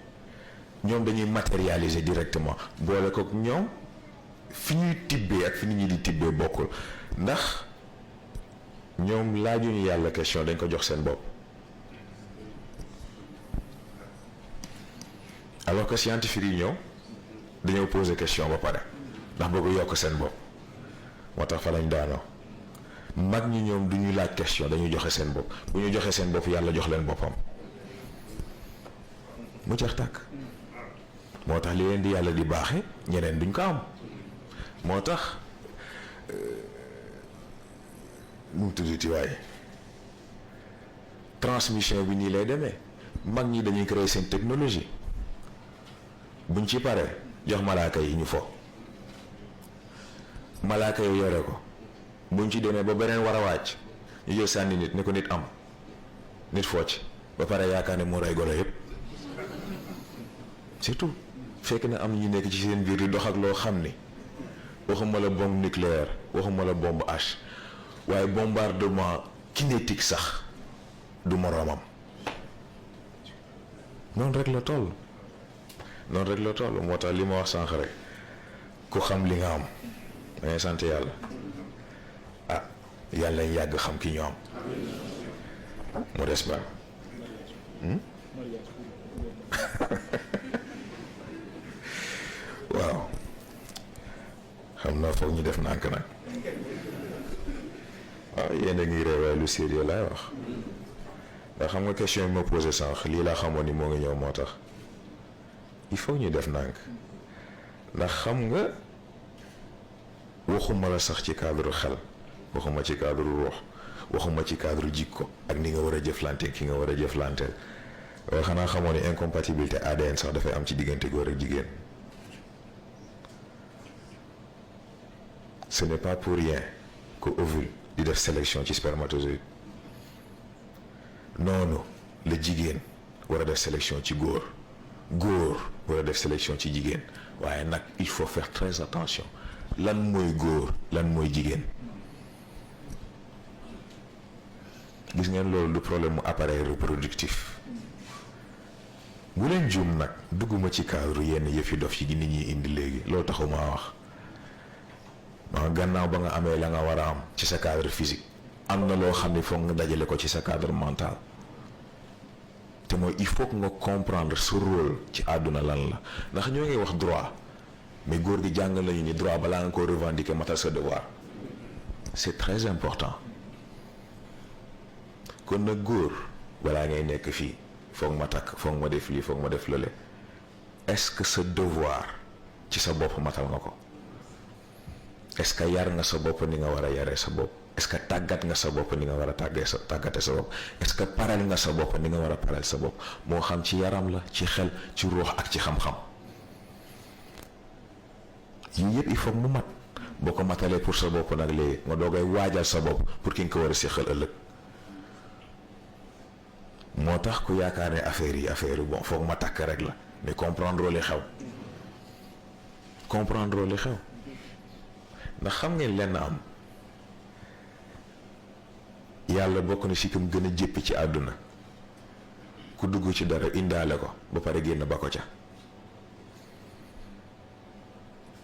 bi ñoom dañuy matérialiser directement boole ko ñoom fi ñuy tibbee ak fi nit ñi di tibbee bokkul ndax ñoom laajuñu yàlla question dañ ko jox seen bopp alors que scientifique yi ñëw dañoo poser question ba pare ndax bëgg yokk seen bopp moo tax fa lañ daanoo mag ñi ñoom du ñu laaj question dañuy joxe seen bopp bu ñu joxe seen bopp yàlla jox leen boppam mu jeex tàkk moo tax li leen di yàlla di baaxe ñeneen duñ ko am moo tax nu mu tuddati waaye transmission bi nii lay demee mag ñi dañuy créer seen technologie buñ ci paree jox malaaka yi ñu fo malaaka yi yore ko buñ ci demee ba beneen war a wàcc ñu jël sànni nit ni ko nit am nit focc ba pare yaakaar ne moo rey golo yépp surtout fekk na am ñu nekk ci seen biir di dox ak loo xam ni waxuma la bombe nucléaire waxuma la bombe H waaye bombardement kinétique sax du moroomam noonu rek la toll moo tax li ma wax sànq rek ku xam li nga am da ngay sant yàlla ah yàlla yàgg xam ki ñu am mu des ba waaw xam naa foog ñu def nànk nag waaw yéen a ngi réew lu sérieux laay wax ndax xam nga question bi ma posé sànq lii laa xamoon ni moo ngi ñëw moo tax il faut ñu def nànk ndax xam nga waxuma la sax ci cadre xel waxuma ci cadre ruux waxuma ci cadre jikko ak ni nga war a jëflante ki nga war a jëflante waaye xanaa xamoon ni incompatibilité ADN sax dafay am ci diggante góor ak jigéen ce n'est pas pour rien que ovule di def sélection ci spermatozoïde noonu la jigéen war a def sélection ci góor war a def sélection ci jigéen waaye nag il faut faire très attention lan mooy góor lan mooy jigéen gis ngeen loolu du problème mu appareil reproductif bu leen juum nag dugguma ci cadre yenn yëfi dof ci nit ñi indi léegi loolu taxuma wax gannaaw ba nga amee la nga war a am ci sa cadre physique am na loo xam ne foog nga dajale ko ci sa cadre mental te mooy il faut que nga comprendre sa rôle ci àdduna lan la ndax ñoo ngi wax droit mais góor gi jàng nañu ni droit balaa nga ko revendiquer matal sa devoir c'est très important kon nag góor balaa ngay nekk fii foog ma takk foog ma def lii foog ma def lële est-ce que sa devoir ci sa bopp matal nga ko est-ce que yar nga sa bopp ni nga war a yaree sa bopp est-ce que tàggat nga sa bopp ni nga war a tàggate sa bopp est-ce que pareel nga sa bopp ni nga war a pareel sa bopp moo xam ci yaram la ci xel ci ruux ak ci xam-xam yii yëpp il faut mu mat boo ko matalee pour sa bopp nag léegi nga doogay waajal sa bopp pour ki nga ko war a séqal ëllëg moo tax ku yaakaar ne affaire yi bon foog ma takk rek la mais comprendre li xew ndax xam ngeen lenn am yàlla bokk na si kam gën a jéppi ci àdduna ku dugg ci dara indaale ko ba pare génn ba ko ca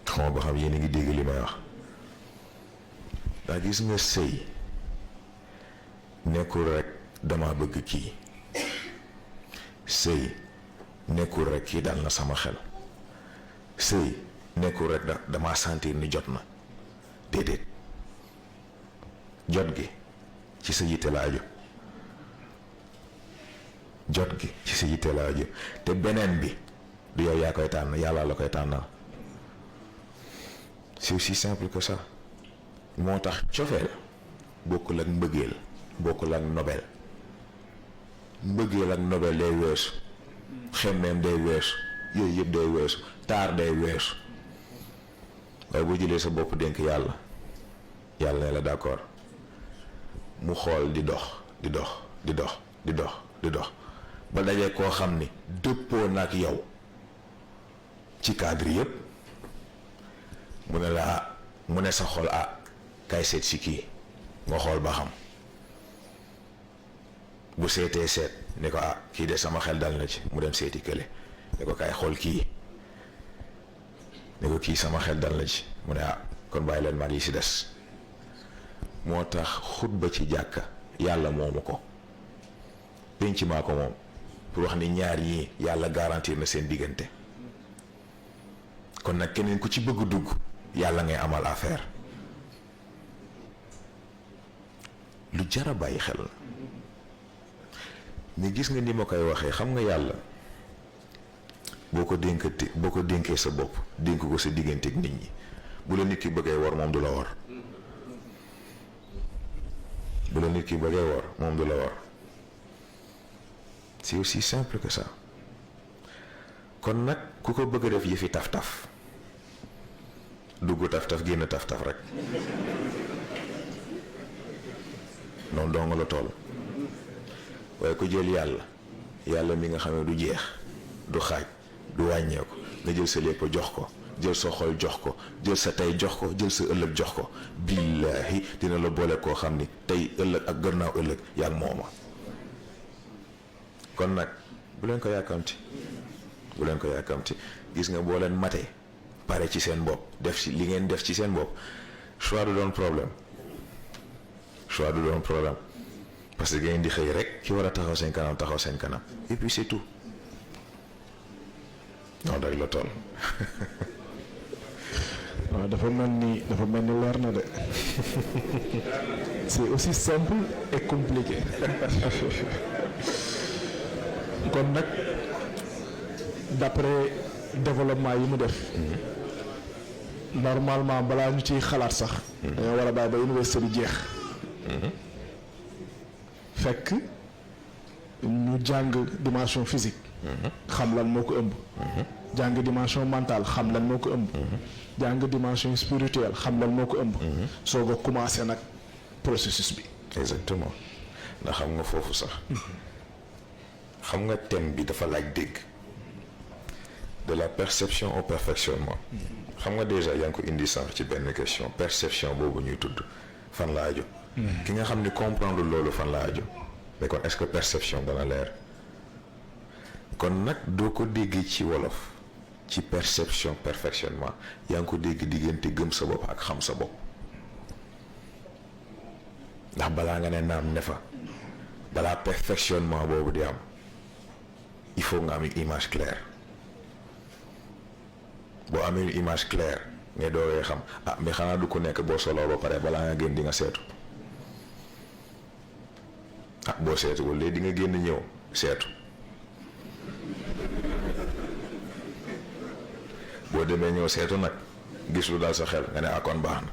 xamoo ba xam yéen a ngi dégg li may wax ndax gis nga sëy nekkul rek dama bëgg kii sëy nekkul rek kii dal na sama xel, sëy nekkul rek dama sentir ni jot na, déedéet, jot gi ci sa yitte la aju, jot gi ci sa yitte la aju, te beneen bi du yow yaa koy tànn, yàlla la koy tànnal. c'est aussi simple que ça. moo tax cofeel bokkul ak mbëggeel, bokkul ak nobel. mbëggeel ak nobel day weesu, xemmeem day weesu, yooyu yëpp day weesu, taar day weesu. waaye boo jëlee sa bopp dénk yàlla, yàlla ne la d'accord, mu xool di dox di dox di dox di dox di dox ba dajee koo xam ni dëppoo na ak yow ci cadre yëpp, mu ne la mu ne sa xol kay seet si kii nga xool ba xam, bu seetee seet ne ko kii de sama xel dal na ci, mu dem seeti kële ne ko kay xool kii, ne ko kii sama xel dal na ci, mu ne kon bàyyi leen mag yi si des. moo tax xutba ci jàkka yàlla moomu ko, penc maa ko moom, pour wax ni ñaar ñii yàlla garantir na seen diggante. kon nag keneen ku ci bëgg dugg yàlla ngay amal affaire. lu jara bàyyi xel la. mais gis nga ni ma koy waxee, xam nga yàlla boo ko dénkee sa bopp dénk ko sa diggante ak nit ñi, bu la nit ki bëggee war moom du la war, bu la nit ki bëggee war moom du la war. c'est aussi simple que ça. kon nag ku ko bëgg a def yëfi taf-taf, dugg taf-taf génn taf-taf rek, noonu dong la toll. waaye ko jël yàlla mi nga xam ne du jeex, du xaaj, du wàññeeku, nga jël sa lépp jox ko, jël sa xol jox ko, jël sa tey jox ko, jël sa ëllëg jox ko, billaahi dina la boole koo xam ni tey ëllëg ak gannaaw ëllëg yaa ngi mooma. kon nag bu leen ko yàkkamti, bu leen ko yàkkamti. gis nga boo leen matee pare ci seen bopp, def ci li ngeen def ci seen bopp, choix du doon problème, choix du doon problème, parce que ngeen di xëy rek ki war a taxaw seen kanam taxaw seen kanam, et puis c'est tout. non rek la toll. waaw dafa mel ni leer na de. c'est aussi simple et compliqué. kon nag d'après développement yi mu def, normalement balaa ñu ciy xalaat sax dañoo war a bàyyi ba université bi jeex, fekk ñu jàng dimension physique, xam lan moo ko ëmb, jàng dimension mentale, xam lan moo ko ëmb, jàng dimension spirituelle, xam lan moo ko ëmb, soog a commencé nag processus bi. exactement. ndax xam nga foofu sax xam nga thème bi dafa laaj dégg, de la perception au perfectionnement. xam nga déjà yaa ngi ko indi sànq ci benn question, perception boobu ñuy tudd fan la aju. ki nga xam ni comprendre loolu fan la aju, mais kon est-ce que perception dana leer. kon nag doo ko dégg ci wolof ci perception perfectionnement, yaa ngi ko dégg diggante gëm sa bopp ak xam sa bopp. ndax balaa nga ne naam ne fa, balaa perfectionnement boobu di am, il faut nga am une image claire. boo amee une image claire nga doogee xam mais xanaa du ko nekk boo soloo ba pare balaa nga génn di nga seetu. boo seetuwul léegi di nga génn ñëw seetu, boo demee ñëw seetu nag gis lu dal sa xel nga ne kon baax na.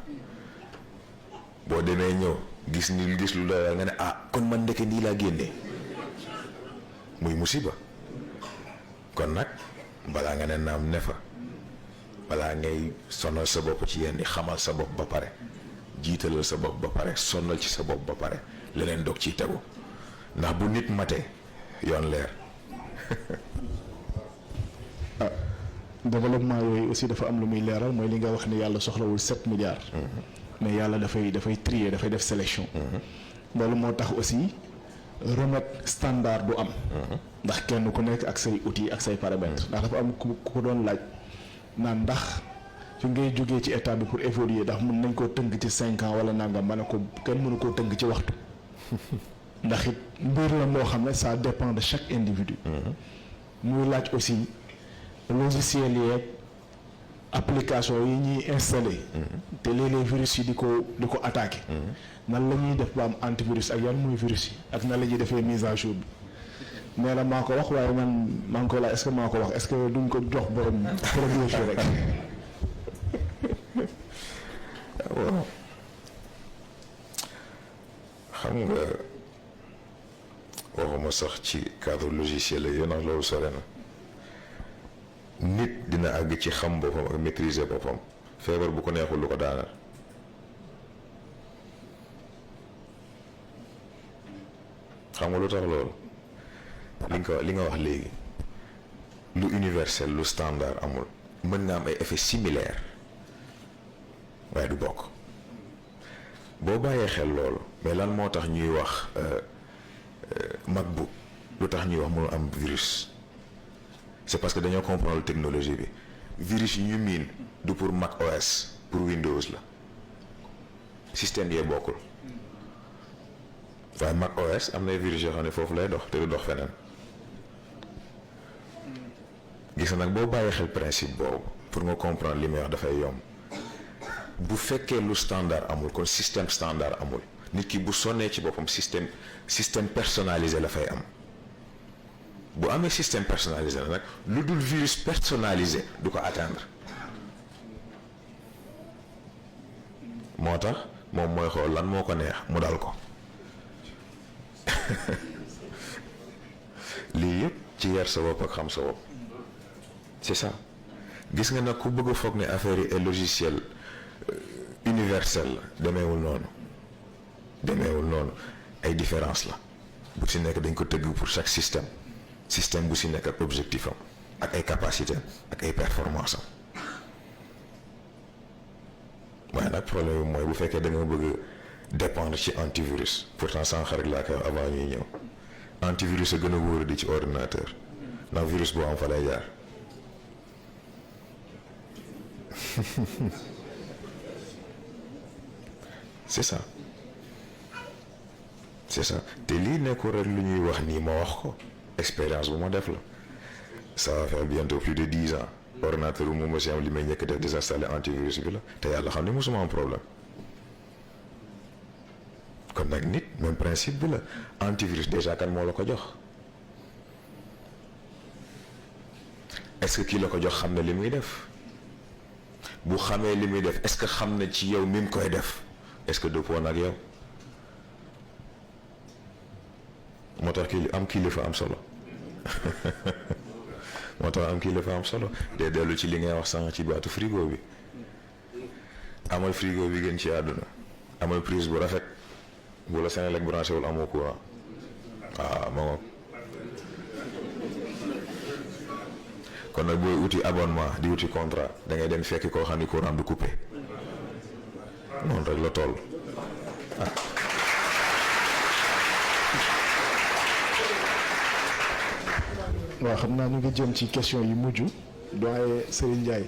boo demee ñëw gis lu dal nga ne kon man ndeke nii laa génnee, muy musiba. kon nag balaa nga ne naam ne fa, balaa ngay sonal sa bopp ci yenn xamal sa bopp ba pare, jiitalal sa bopp ba pare, sonal ci sa bopp ba pare, leneen dog ciy tegu. ndax bu nit matee yoon leer. développement yooyu aussi dafa am lu muy leeral, mooy li nga wax ni yàlla soxlawul 7 milliards. mais yàlla dafay trier, dafay def sélection. loolu moo tax aussi remettre standard du am. ndax kenn ku nekk ak say outils ak say paramètres. ndax dafa am ku ko doon laaj naan ndax fi ngay jógee ci état bi pour évoluer ndax mën nañ koo tënk ci 5 ans wala nangam, ma ne ko kenn mënu koo tënk ci waxtu. ndax it mbir la moo xam ne ça dépend de chaque individu. muy laaj aussi logiciel yeeg application yi ñuy installé. te léeg-léeg virus yi di ko attaqué. nan la ñuy def ba am antivirus ak yan mooy virus yi ak nan la ñuy defee mise à jour bi. nee na maa ko wax waaye man maa ngi ko laaj est-ce que maa ko wax est-ce que duñ ko jox borom produit fii rek. waaw xam nga waxuma sax ci cadre logiciel la yow ndax loolu sore na nit dina àgg ci xam boppam ak maîtriser boppam feebar bu ko neexul lu ko daanal xam nga lu tax loolu li nga wax léegi lu universel lu standard amul mën nga am ay effets similaires waaye du bokk boo bàyyee xel loolu mais lan moo tax ñuy wax MacBook lu tax ñuy wax mënu am virus c'est parce que dañoo comprendre technologie bi virus yi ñu miin du pour Mac OS pour Windows la système yee bokkul waaye Mac OS am na virus yoo xam ne foofu lay dox te du dox feneen gis nag boo bàyyee xel principe boobu pour nga comprendre li may wax dafay yomb bu fekkee lu standard amul kon système standard amul nit ki bu sonnee ci boppam système personnalisé la fay am bu amee système personnalisé la nag lu dul virus personnalisé du ko atteindre moo tax moom mooy xool lan moo ko neex mu dal ko lii yëpp ci yar sa bopp ak xam sa bopp c'est ça gis nga nag ku bëgg a foog ne affaire yi est logiciel universel la demeewul noonu ay différence la bu ci nekk dañ ko tëgg pour chaque système bu ci nekk ak objectif am ak ay capacité ak ay performance am waaye nag problème bi mooy bu fekkee da nga bëgg dépendre ci antivirus pourtant sànq rek laa koy avant ñuy ñëw antivirus a gën a wóor di ci ordinateur ndax virus boo am fa lay jaar c'est ça te lii nekkul rek lu ñuy wax nii ma wax ko expérience bu ma def la ça va faire bientôt plus de 10 ans ordinateur bu mu mos am li may njëkk def désinstaller antivirus bi la te yàlla xam ne mosuma am problème kon nag nit même principe bi la antivirus déjà kan moo la ko jox est-ce que kii la ko jox xam na li muy def bu xamee li muy def est-ce que xam na ci yow mi mu koy def est-ce que dëppoo na ak yow moo tax am kilifa am solo moo tax am kilifa am solo de dellu ci li ngay wax sànq ci baatu frigo bi amal frigo bi gën ci àdduna amal prise bu rafet bu la Senelec branché wul amoo courant waaw ma ngoog kon nag booy uti abonnement di uti contrat da ngay dem fekk koo xam ni courant du coupé noonu rek la toll ah. waaw xam naa ñu ngi jëm ci question yi mujj doyen Serigne Ndiaye.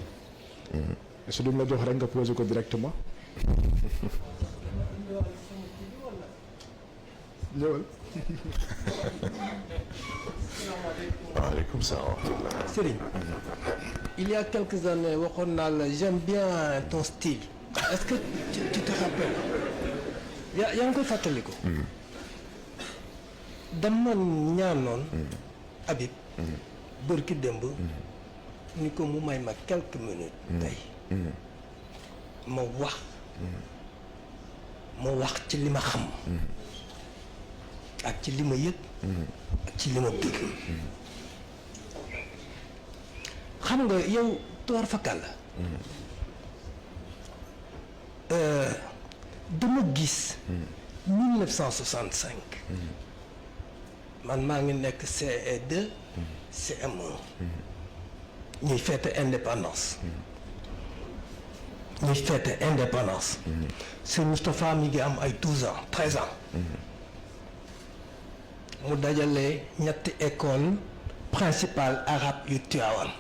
su duñ la jox rek nga posé ko directement. ñëwal. waaleykum salaam. Serigne. Il y a quelques années waxoon naa la j'aime bien ton style. Est-ce que tu te rappelles. yaa ngi koy fàttaliku. dama ñaanoon. Habib. bërki démb. ni ko mu may ma quelques minutes. tey. ma wax ci li ma xam. ak ci li ma yëg. ak ci li ma bëgg. xam nga yow toor fakal la. dama gis. 1965. man maa ngi nekk CE2. CM1. ñuy fête indépendance. ñuy fête indépendance. Sëñ Moustapha mi ngi am ay 12 ans 13 ans. mu dajale ñetti école principale arabe yu Tivaouane.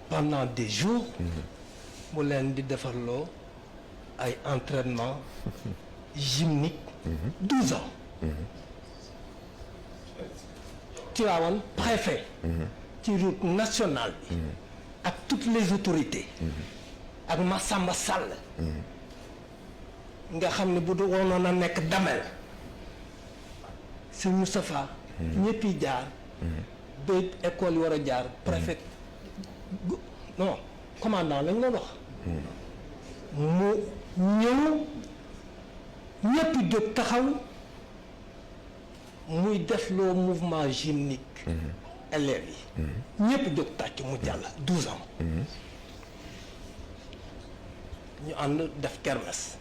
pendant des jours. mu leen di defarloo ay entraînement gymnique. 12 ans. Tivaouane préfet ci route nationale bi ak toutes les autorités ak Massamba Sall nga xam ne bu du woonoon a nekk damel Sëñ Moustapha ñëpp yi jaar ba école yi war a jaar préfet non commandant lañ doon wax mu ñëw ñëpp jóg taxaw muy def loo mouvement gymnique élèves yi ñëpp jóg tàcc mu jàll 12 ans ñu ànd def kermesse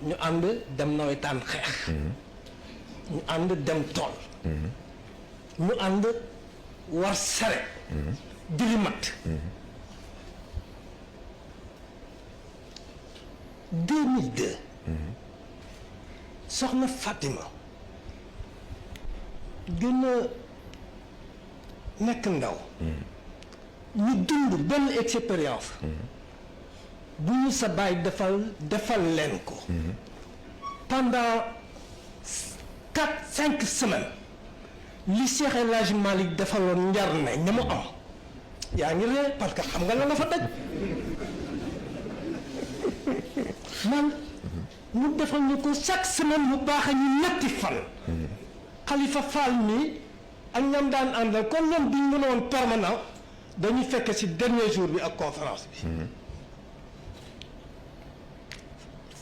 ñu ànd dem nawetaan xeex ñu ànd dem tool ñu ànd war sare jëli mat 2002 soxna Fatima gën a nekk ndaw ñu dund benn expérience bu ñu sa baay defal leen ko pendant 4-5 semaines li Cheikh El Hadj Malick defaloon njar ne ña mu am yaa ngi ree parce que xam nga la nga fa daj man mu defal ñu ko chaque semaine mu baax ñu ñetti fan Khalifa Fall mi ak ñam daan àndal kon ñoom duñ mënoon permanent dañuy fekk ci dernier jour bi ak conférence bi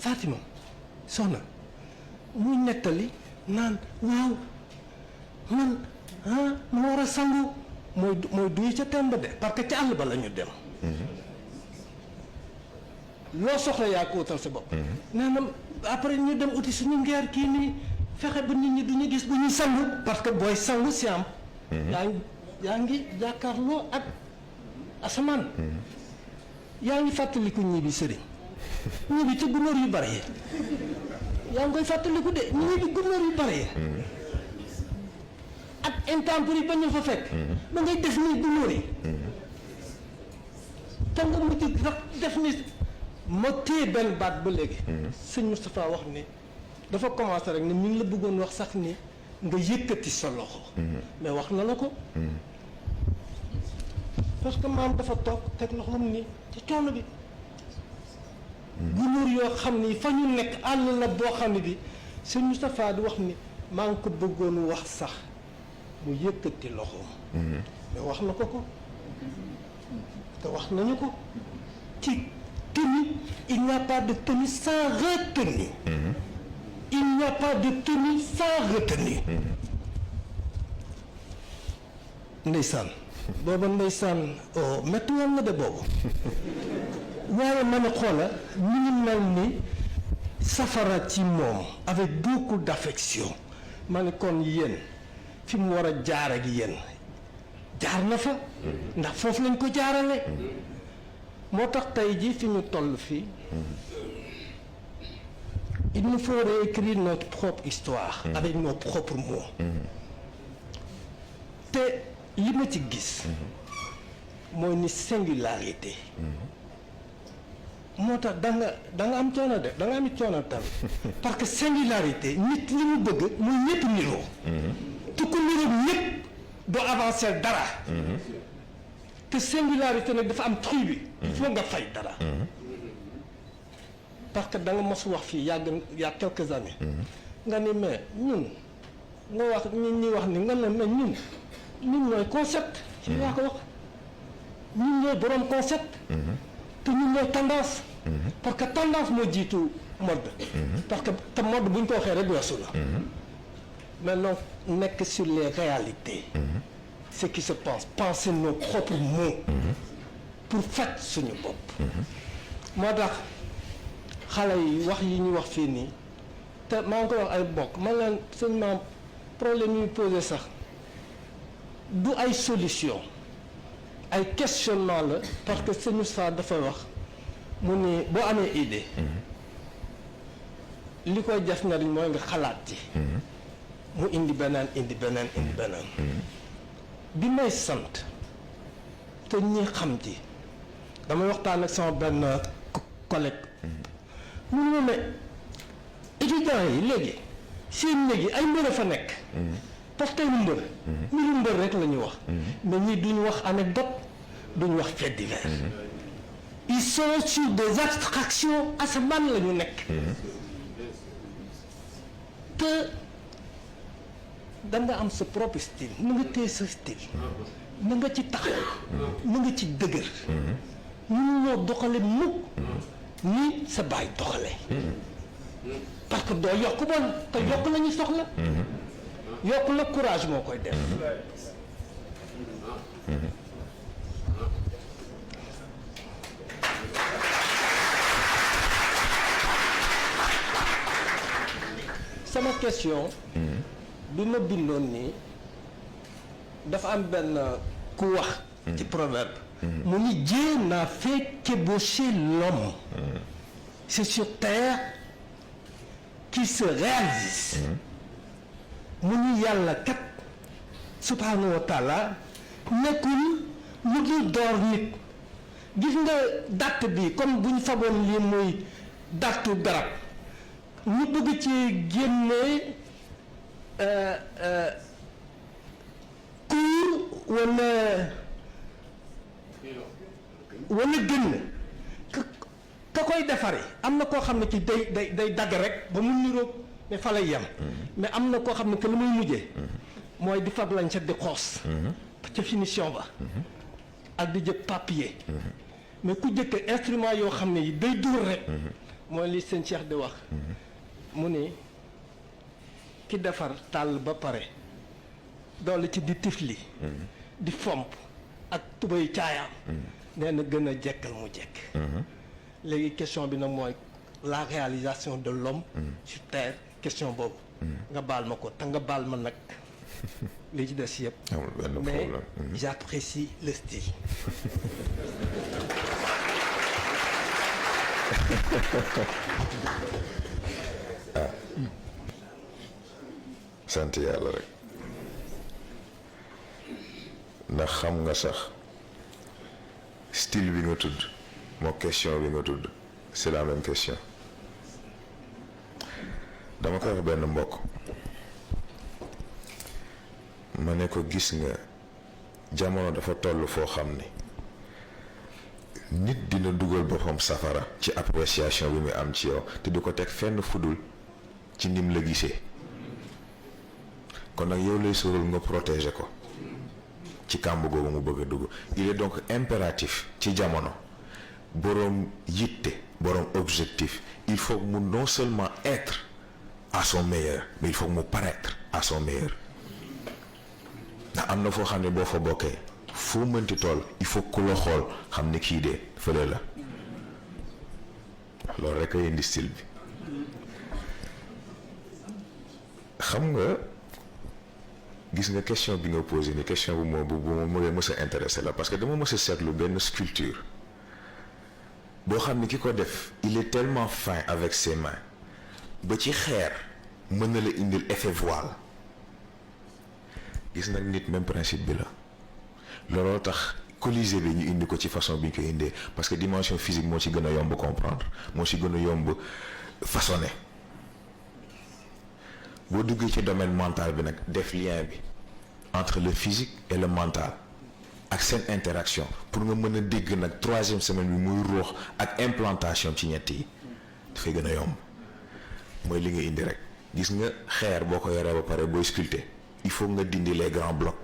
Fatima soxna muy nettali naan waaw man ma war a sangu mooy duy ca temb de parce que ca àll ba la ñu dem loo soxla yaa ko utal sa bopp nee na après ñu dem uti suñu ngeer kii nii fexe ba nit ñi duñu gis bu ñuy sangu parce que booy sangu si am yaa ngi jàkkaarloo ak asamaan yaa ngi fàttaliku ñii bi sëriñ ñii bi ci gunóor yu bari yaa ngi koy fàttaliku de ñii bi gunóor yu bari ak intempérie ba ñu fa fekk da ngay def nii gunóor yi te nga mujj def ni ma téye benn baat ba léegi sëñ Moustapha wax ni dafa commencé rek ni mi ngi la bëggoon wax sax ni nga yëkkati sa loxo mais wax na la ko parce que maam dafa toog teg loxoom ni ci coono bi gunóor yoo xam ni fa ñu nekk àll la boo xam ne bi sëñ Moustapha di wax ni maa ngi ko bëggoon wax sax mu yëkkati loxoom mais wax na ko te wax nañu ko ci tenue il n'y a pas de tenue sans retenue il n'y a pas de tenue sans retenue ndeysaan booba ndeysaan métti woon na de boobu waaye ma ne xoola ñu ngi mel ni safara ci moom avec beaucoup d'affection ma ne kon yéen fi mu war a jaar ak yéen jaar na fa ndax foofu lañ ko jaarale moo tax tey jii fi ñu toll fii il nous faut réécrire notre propre histoire avec nos propres mots te li ma ci gis mooy ni singularité moo tax da nga am coono de da nga am coono tam parce que singularité nit li mu bëgg muy ñëpp niroo te ku niroo ñëpp doo avancer dara te singularité nag dafa am tribu il faut nga fay dara parce que da nga mos wax fii y'a quelques années nga ni mais ñun nga wax ñi wax ni nga ne mais ñun ñooy concept ci yaa ko wax ñun ñooy borom concept te ñun ñooy tendance parce que tendance moo jiitu mode parce que te mode bu ñu ko waxee rek weesu la mais non nekk sur les réalités ce qui se passe penser nos propres mots pour faj suñu bopp moo tax xale yi wax yi ñu wax fii nii te maa ngi ko wax ay bokk man leen sëñ maam problème yi posé sax du ay solution ay questionnement la parce que sëñ Moussa dafa wax mu ni boo amee idée li koy def njariñ mooy nga xalaat ci mu indi beneen bi may sant te ñi xam ci damay waxtaan ak sama benn collègue mu ne ma étudiants yi léegi seen néeg yi ay mbër a fa nekk. porté lu mbër. mbiru mbër rek la ñuy wax. mais ñii duñ wax anecdote duñ wax fait divers. ils sont sur des abstractions asamaan la ñu nekk. te da nga am sa propre style na nga téye sa style. na nga ci taxaw. na nga ci dëgër. ñu ñoo doxale mukk ni sa baay doxale. parce que doo yokk bon te yokk la ñu soxla. yokk la courage moo koy def. sama question. bi ma bindoon nii dafa am benn ku wax. ci proverbe. mu ni Dieu n'a fait qu'ébaucher l'homme. C'est sur terre qu'il se réalise. mu ni yàlla kat subhanahu wa taala nekkul lu dul door nit. gis nga dàtt bi comme bu ñu faboon lii muy dàttu garab ñu bëgg ci génne kuur wala gën ka koy defaree am na koo xam ne ci day dagg rek ba mu niroog ne fa lay yem. mais am na koo xam ne que lu muy mujjee. mooy di fab lañ set di xoos. ca finition ba. ak di jël papier. mais ku jëkk instrument yoo xam ne yi day dur rek. mooy li seen Cheikh di wax. mu ni ki defar tàll ba pare doole ci di tifli. di fomp ak tubay caayaam. nee na gën a jekkal mu jekk. léegi question bi nag mooy la réalisation de l'homme sur terre question boobu. nga baal ma ko te nga baal ma nag li ci des yëpp. mais j'apprécie le style. sant yàlla rek ndax xam nga sax style bi nga tudd moo question bi nga tudd c'est la même question. dama koy wax benn mbokk ma ne ko gis nga jamono dafa toll foo xam ni nit dina dugal boppam safara ci appréciation bi muy am ci yow te du ko teg fenn fudul ci nim la gisee kon nag yow lay sóoral nga protéger ko ci kàmb googu mu bëgg a dugg. il est donc impératif ci jamono boroom yitte boroom objectif il faut mu non seulement être à son meilleur mais il faut mu paraître à son meilleur ndax am na foo xam ne boo fa bokkee foo mënti toll il faut ku la xool xam ne kii de fële la loolu rek a indi style bi. xam nga gis nga question bi nga posé ni question bu ma mës a intéressé la parce que dama mës a seetlu benn sculpture boo xam ne ki ko def il est tellement fin avec ses mains ba ci xeer mën na la indil effet voile. gis nag nit même principe bi la looloo tax Colisée bi ñu indi ko ci façon bi ñu ko indee parce que dimension physique moo ci gën a yomb comprendre moo ci gën a yomb façonné boo duggee ci domaine mental bi nag def lien bi entre le physique et le mental ak seen interaction pour nga mën a dégg nag troisième semaine bi muy ruux ak implantation ci ñett yi dafay gën a yomb mooy li nga indi rek gis nga xeer boo ko yoree ba pare booy sculpter il faut nga dindi les grands blocs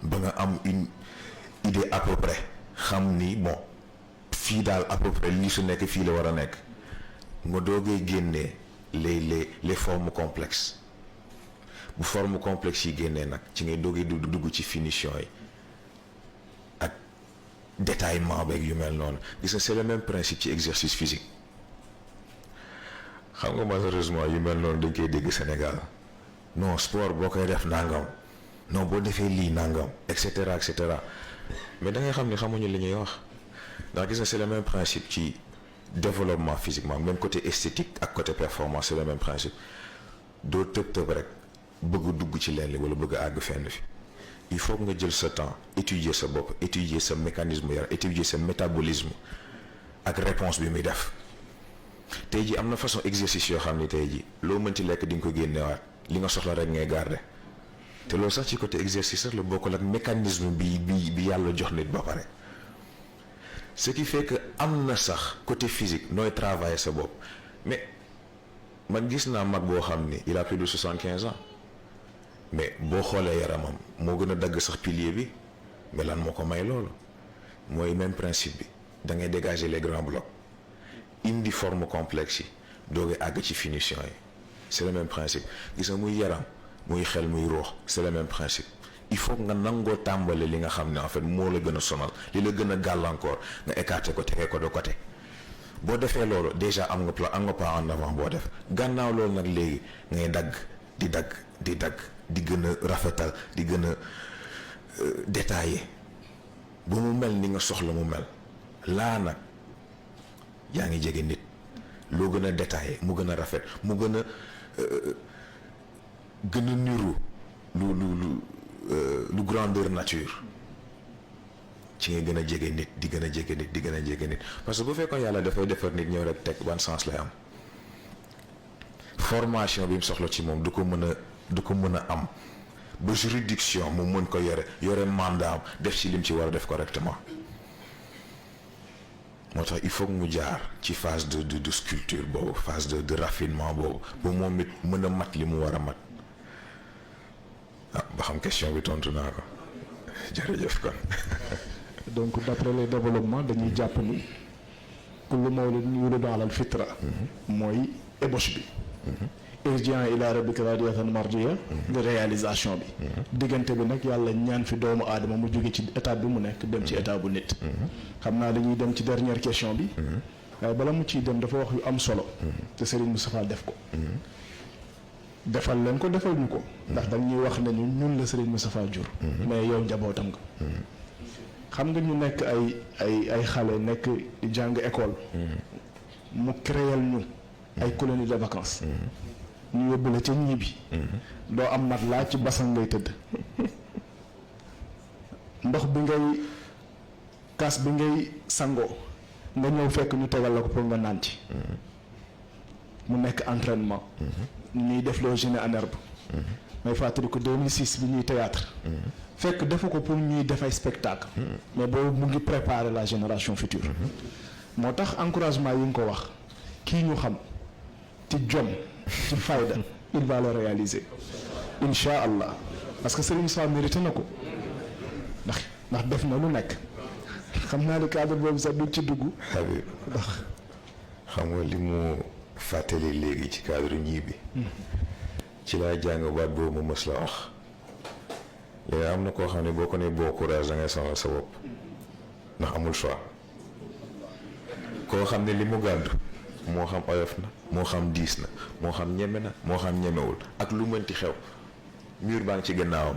ba nga am une idée à peu près xam ni bon fii daal à peu près lii su nekk fii la war a nekk nga doogay génnee les formes complexes bu forme complexe yi génnee nag ci ngay doogay dugg ci finition yi ak détaillement beeg yu mel noonu gis nga c'est le même principe ci exercice physique xam nga malheureusement yu mel noonu dañ koy dégg Sénégal. non sport boo koy def nangam non boo defee lii nangam et cetera mais da ngay xam ni xamuñu li ñuy wax ndax gis nga c'est le même principe ci développement physiquement même côté esthétique ak côté performance c'est le même principe doo tëb rek bëgg dugg ci leen li wala bëgg a àgg fenn fi il faut nga jël sa temps étudier sa bopp étudier sa mécanisme yaram étudier sa métabolisme ak réponse bi muy def tey ji am na façon exercice yoo xam ni tey ji loo mënti lekk di nga ko génnewaat li nga soxla rek ngay garder te loolu sax ci côté exercice rek la bokkul ak mécanisme bi yàlla jox nit ba pare. ce qui fait que am na sax côté physique nooy travailler sa bopp mais man gis naa mag boo xam ni il a plus de 75 ans mais boo xoolee yaramam moo gën a dagg sax pilier bi mais lan moo ko may loolu mooy même principe bi da ngay dégager les grands blocs indi forme complexe yi doogee àgg ci finition yi c'est le même principe gis nga muy yaram muy xel muy ruux c'est le même principe. il faut nga nangoo tàmbale li nga xam ne en fait moo la gën a sonal li la gën a gàllankoor nga écarter ko tegee ko de côté boo defee loolu déjà am nga pas en avant boo def gannaaw loolu nag léegi ngay dagg di gën a rafetal di gën a détaillé ba mu mel ni nga soxla mu mel laa nag yaa ngi jege nit loo gën a détaillé mu gën a rafet mu gën a niru lu grandeur nature ci nga gën a jege nit di gën a jege nit parce que bu fekkoon yàlla dafay defar nit ñëw rek teg ban sens lay am formation bi mu soxla ci moom du ko mën a am ba juridiction mu mën ko yore mandat am def ci lim ci war a def correctement moo tax il faut que mu jaar ci phase de sculpture boobu phase de raffinement boobu ba moom it mën a mat li mu war a mat ba xam question bi tontu naa ko jërëjëf kon. donc d'après les développements dañuy jàpp ni kullu mawludin yuladu alal fitra mooy ébauche bi. irji'an ila rabbika radiyatan mardiya de réalisation bi. diggante bi nag yàlla ñaan fi doomu aadama mu jóge ci étape bi mu nekk dem ci état bu nit. xam naa dañuy dem ci dernière question bi. waaye bala mu ciy dem dafa wax yu am solo. te Serigne Moustapha def ko. defal leen ko defal ñu ko. ndax dañuy wax ne ñun la Serigne Moustapha jur. mais yow njabootam nga. xam nga ñu nekk ay xale nekk jàng école. mu créel ñu ay colonie de vacances. ñu yóbbu la ca ñibbi. doo am mat laa ci basan ngay tëdd. ndox bi ngay kaas bi ngay sangoo nga ñëw fekk ñu tegal la ko pour nga naan ci. mu nekk entraînement. ñuy def loo génie en herbe. may fàttali ko 2006 bi ñuy théâtre. fekk defu ko pour ñuy def ay spectacle. mais boobu mu ngi préparer la génération future. moo tax encouragement yi nga ko wax kii ñu xam ci jom ci fayda il va le réaliser incha allah parce que Serigne Sow mérité na ko ndax def na lu nekk xam naa ne cadre boobu sax du ci dugg. Habib ndax xam nga li mu fàttali léegi ci cadre ñii bi ci laa jàng baat boobu mu mës la wax léegi am na koo xam ne boo ko nee boo courage da ngay sonal sa bopp ndax amul choix koo xam ne li mu gàddu moo xam oyof na moo xam diis na moo xam ñeme na moo xam ñemewul ak lu mënti xew mur baa ngi ci gannaawam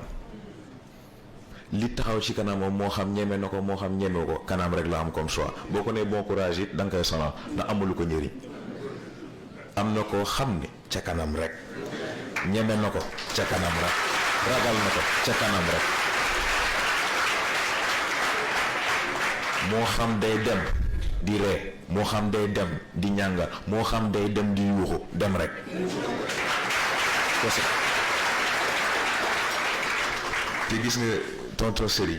li taxaw ci kanamam moo xam ñeme na ko moo xam ñemewu ko kanam rek la am comme choix boo ko nee bon courage it da nga koy sonal ndax amulu ko njëriñ am na koo xam ne ca kanam rek ñeme na ko ca kanam rek ragal na ko ca kanam rek moo xam day dem di ree moo xam day dem di ñàngal moo xam day dem di yuuxu dem rek te gis nga tonton Seri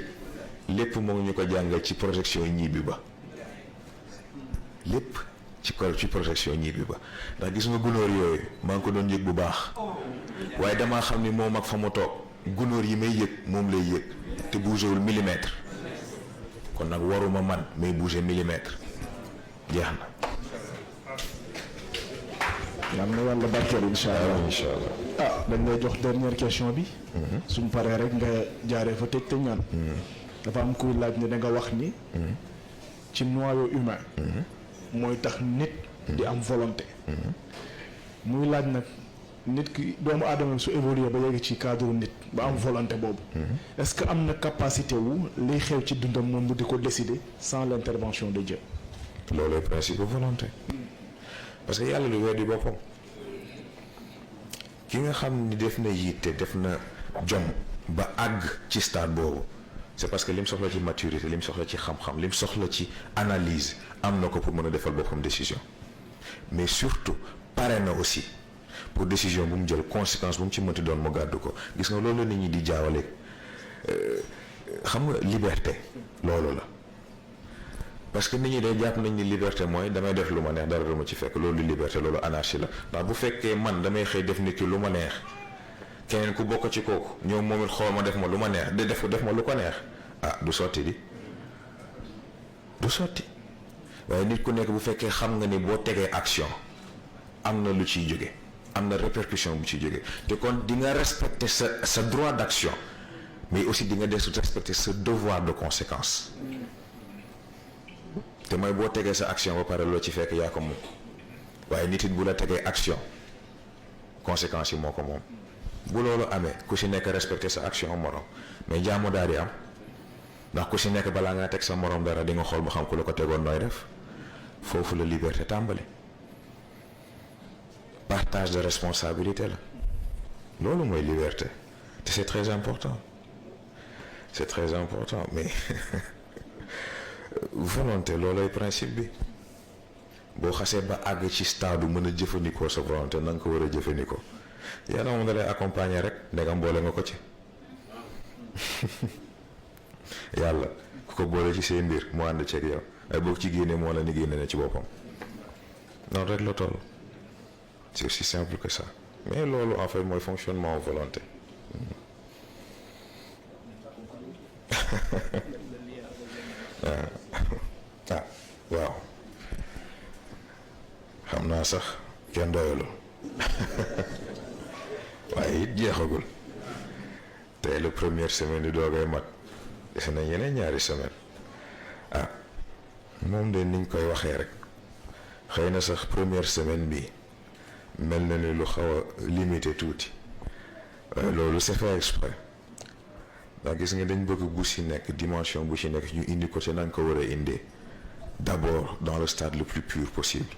lépp moo ngi ñu ko jàngal ci projection ñibbi ba lépp ci projection ñibbi ba ndax gis nga gunóor yooyu maa ngi ko doon yëg bu baax waaye damaa xam ni moom ak fa mu toog gunóor yi may yëg moom lay yëg te bougéwul millimètre kon nag waruma man may bouger millimètre jeex na. yal na yàlla barkeel incha allah dañ lay jox dernière question bi. suñ paree rek nga jaaree fa tëj te ñaan. dafa am kuy laaj ne da nga wax ni. ci noyau humain. mooy tax nit. di am volonté. muy laaj nag nit ki doomu aadama su évoluer ba yegg ci cadre nit ba am volonté boobu. est-ce que am na capacité wu liy xew ci dundam moom mu di ko décider sans l'intervention de Dieu. loolu principe de volonté. parce que yàlla lu weddi boppam ki nga xam ni def na yitte def na jom ba àgg ci stade boobu c'est parce que lim soxla ci maturité lim soxla ci xam-xam lim soxla ci analyse am na ko pour mën a defal boppam décision mais surtout pare na aussi pour décision bu mu jël conséquence bu mu ci mënti doon mu gàddu ko. Gis nga loolu la nit ñi di jaawale xam nga liberté loolu la parce que nit ñi day jàpp nañ ni liberté mooy damay def lu ma neex dara du ma ci fekk loolu liberté loolu anarchie la ndax bu fekkee man damay xëy def nit ki lu ma neex keneen ku bokk ci kooku ñëw moom it xool ma def ma lu ma neex di def ma lu ko neex ah du sotti du sotti waaye nit ku nekk bu fekkee xam nga ni boo tegee action am na lu ciy jóge am na répercussion bu ciy jóge te kon di nga respecter sa droit d'action mais aussi di nga des respecter sa devoir de conséquence te mooy boo tegee sa action ba pare loo ci fekk yaa ko moom waaye nit it bu la tegee action conséquences yi moo ko moom bu loolu amee ku si nekk respecter sa action morom mais jàmm daal di am ndax ku si nekk balaa ngaa teg sa morom dara di nga xool ba xam ku la ko tegoon nooy def foofu la liberté tàmbali partage de responsabilité la loolu mooy liberté te c'est très important mais volonté loolooy principe bi boo xasee ba àgg ci stade mën a jëfandikoo sa volonté na nga ko war a jëfandikoo yàlla moom da lay accompagner rek ndegam boole nga ko ci yàlla ku ko boole ci seen mbir mu ànd ceeg yow ay boog ci génne moo la ni génne na ci boppam noonu rek la toll c'est aussi simple que ça mais loolu en fait mooy fonctionnement volonté waaw xam naa sax kenn doyalul waaye it jeexagul tey la première semaine di doogay mat def na yeneen ñaari semaine moom de niñ koy waxee rek xëy na sax première semaine bi mel na ni lu xaw a limité tuuti waaye loolu c'est fait exprès ndax gis nga dañ bëgg bu ci nekk dimension bu ci nekk ñu indi ko ci nañ ko war a indee d'abord dans le stade le plus pur possible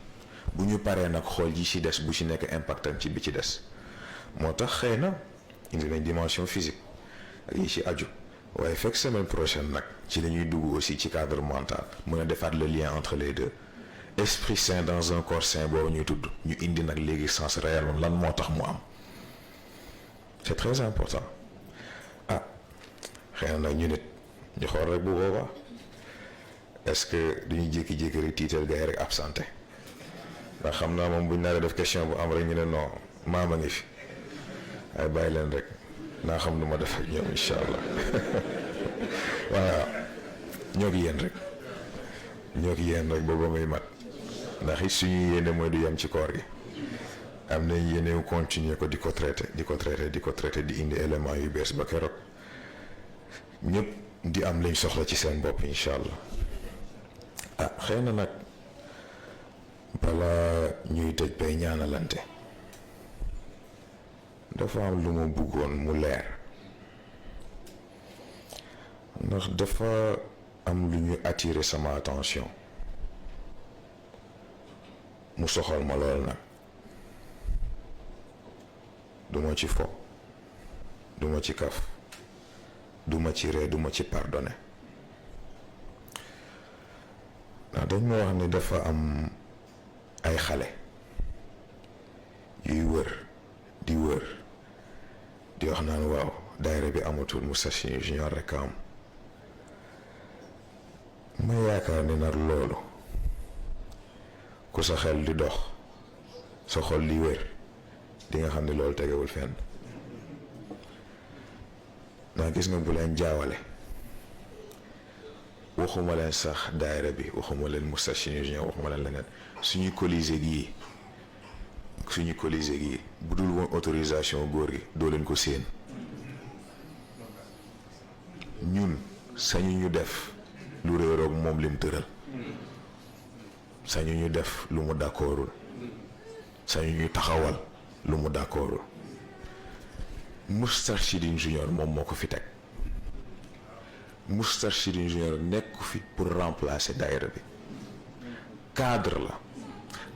bu ñu paree nag xool yi ci des bu ci nekk impactam ci bi ci des moo tax xëy na indi nañ dimension physique ak yi ci aju waaye fekk semaine prochaine nag ci la ñuy dugg aussi ci cadre mental mën a defaat le lien entre les deux esprit sain dans un corps sain boobu ñuy tudd ñu indi nag léegi sens réel lan moo tax mu am c'est très important xëy na nag ñu nit ñu xool rek bu boobaa est-ce que duñu jékki-jékki rek tiital gars yi rek absenté ndax xam naa moom buñ naa def question bu am rek ñu ne non maama ngi fi ay bàyyi leen rek naa xam nu ma def ak ñoom incha allah waaw ñoo ngi yéen rek booba muy mat ndax it suñu yéene mooy du yem ci koor gi am nañ yéene continuer ko di ko traité di indi éléments yu bees ba keroog ñëpp di am lañ soxla ci seen bopp incha allah xëy na nag balaa ñuy tëj bay ñaanalante dafa am lu ma bëggoon mu leer ndax dafa am lu ñu attirer sama attention mu soxal ma lool nag duma ci fo duma ci kaf duma ci ree duma ci pardonné ndax dañ ma wax ni dafa am ay xale yuy wër di wax naan waaw daayira bi amatul Moustarchidine Junior rek am ma yaakaar ni nag loolu ku sa xel di dox sa xol di wër di nga xam ne loolu tegewul fenn ndax gis nga bu leen jaawale waxuma leen sax daayira bi waxuma leen Moustarchidine Junior waxuma leen leneen suñu colisée gi bu dul woon autorisation góor gi doo leen ko séen ñun sañu ñu def lu réeroog moom lim tëral sañu ñu def lu mu d'accordul sañu ñu taxawal lu mu d'accordul Moustarchidine Junior moom moo ko fi teg Moustarchidine Junior nekk fi pour remplacer daayira bi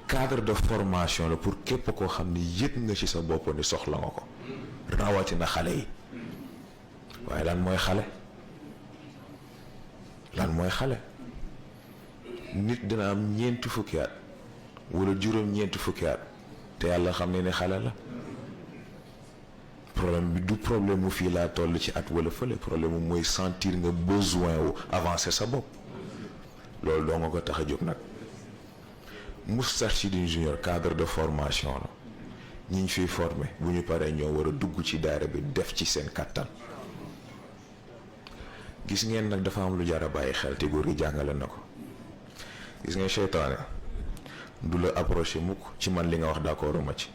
cadre de formation la pour képp koo xam ni yëg nga ci sa bopp ni soxla nga ko rawatina xale yi waaye lan mooy xale nit dina am ñeenti fukki at wala juróom-ñeenti fukki at te yàlla xam ne xale la. problème bi du problème mu fii laa toll ci at wala fële problème mu mooy sentir nga besoin wu avancer sa bopp loolu doo nga ko tax a jóg nag. Moustarchidine Junior cadre de formation la ñi ñu fiy formé bu ñu paree ñoo war a dugg ci daara bi def ci seen kattan. gis ngeen nag dafa am lu jar a bàyyi xel te góor gi jàngale na ko gis ngeen seytaane du la approché mukk ci man li nga wax d'accord ma ci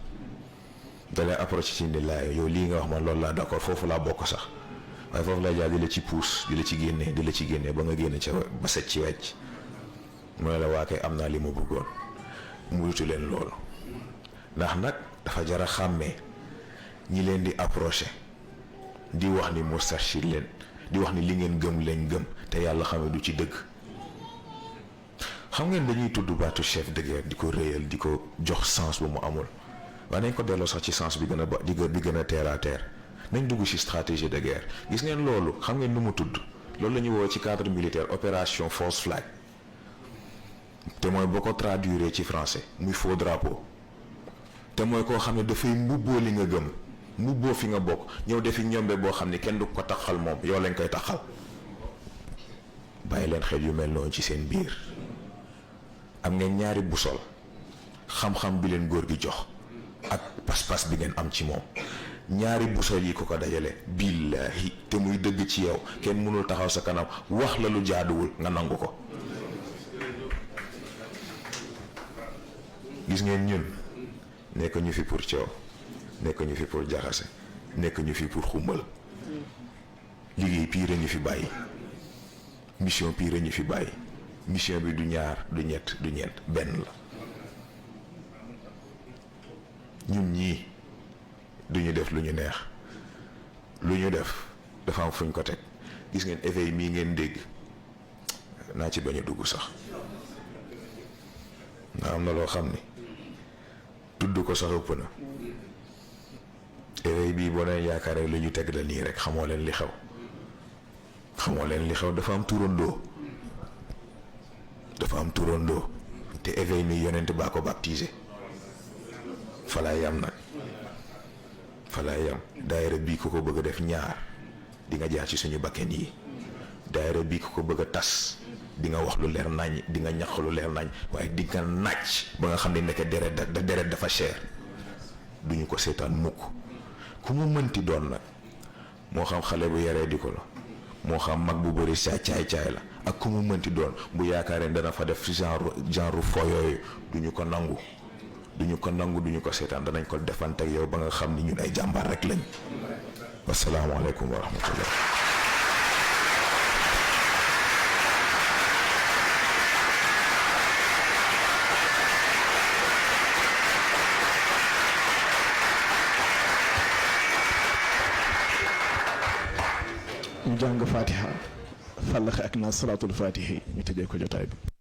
da lay approché ci ni laay yow lii nga wax man loolu laa d'accord foofu laa bokk sax waaye foofu lay jaar di la ci puus di la ci génnee ba nga génne ca ba set ci wecc mooy la waa kay am naa li ma bëggoon muytu leen loolu ndax nag dafa jar a xàmmee ñi leen di approché di wax ni Moustarchid leen di wax ni li ngeen gëm leen gëm te yàlla xam ne du ci dëgg. xam ngeen dañuy tudd baatu chef de guerre di ko réyal di ko jox sens bu mu amul waaye nañ ko delloo sax ci sens bi gën a bi gën a terre à terre nañ dugg ci stratégie de guerre. gis ngeen loolu xam ngeen nu mu tudd loolu la ñuy woo ci cadre militaire opération false flag te mooy boo ko traduire ci français muy faux drapeau te mooy koo xam ne dafay mbubboo li nga gëm mbubboo fi nga bokk ñëw defi ñombe boo xam ne kenn du ko taxal moom yow lañ koy taxal. bàyyi leen xel yu mel noonu ci seen biir. am ngeen ñaari busol xam-xam bi leen góor gi jox ak pas-pas bi ngeen am ci moom ñaari busol yi ko dajale billaahi te muy dëgg ci yow kenn mënul taxaw sa kanam wax la lu jaaduwul nga nangu ko. gis ngeen ñun nekk ñu fi pour coow nekk ñu fi pour jaxase nekk ñu fi pour xumbal liggéey pire ñu fi bàyyi mission pire ñu fi bàyyi. mission bi du ñaar du ñett du ñeent benn la ñun ñii duñu def lu ñu neex lu ñu def dafa am fuñ ko teg gis ngeen éveil mii ngeen dégg naa ci bañ a dugg sax ndax am na loo xam ni tudd ko sax ëpp na éveil bii boo leen yaakaaree lu ñu teg la nii rek xamoo leen li xew dafa am turandoo te éveil mi yonent baa ko baptisé falaay yam nag falaay yam daayira bii ko bëgg a def ñaar di nga jaar ci suñu bakken yi daayira bii ko bëgg a tas di nga wax lu leer nañ di nga ñaq lu leer nañ waaye di nga nàcc ba nga xam ne nekk deret dafa cher duñu ko seetaan mukk ku mu mënti doon nag moo xam xale bu yaree di ko la moo xam mag bu bëri caay la ak ku mu mënti doon bu yaakaaree dana fa def genre fo yooyu duñu ko nangu duñu ko seetaan danañ ko defante ak yow ba nga xam ni ñun ay jàmbaar rek lañ. wasalaamaaleykum wa rahmatullah. ñu jàng Fatiha. Fallaxe ak naa salaatul Fatihi ñu tëjee ko jotaay bi.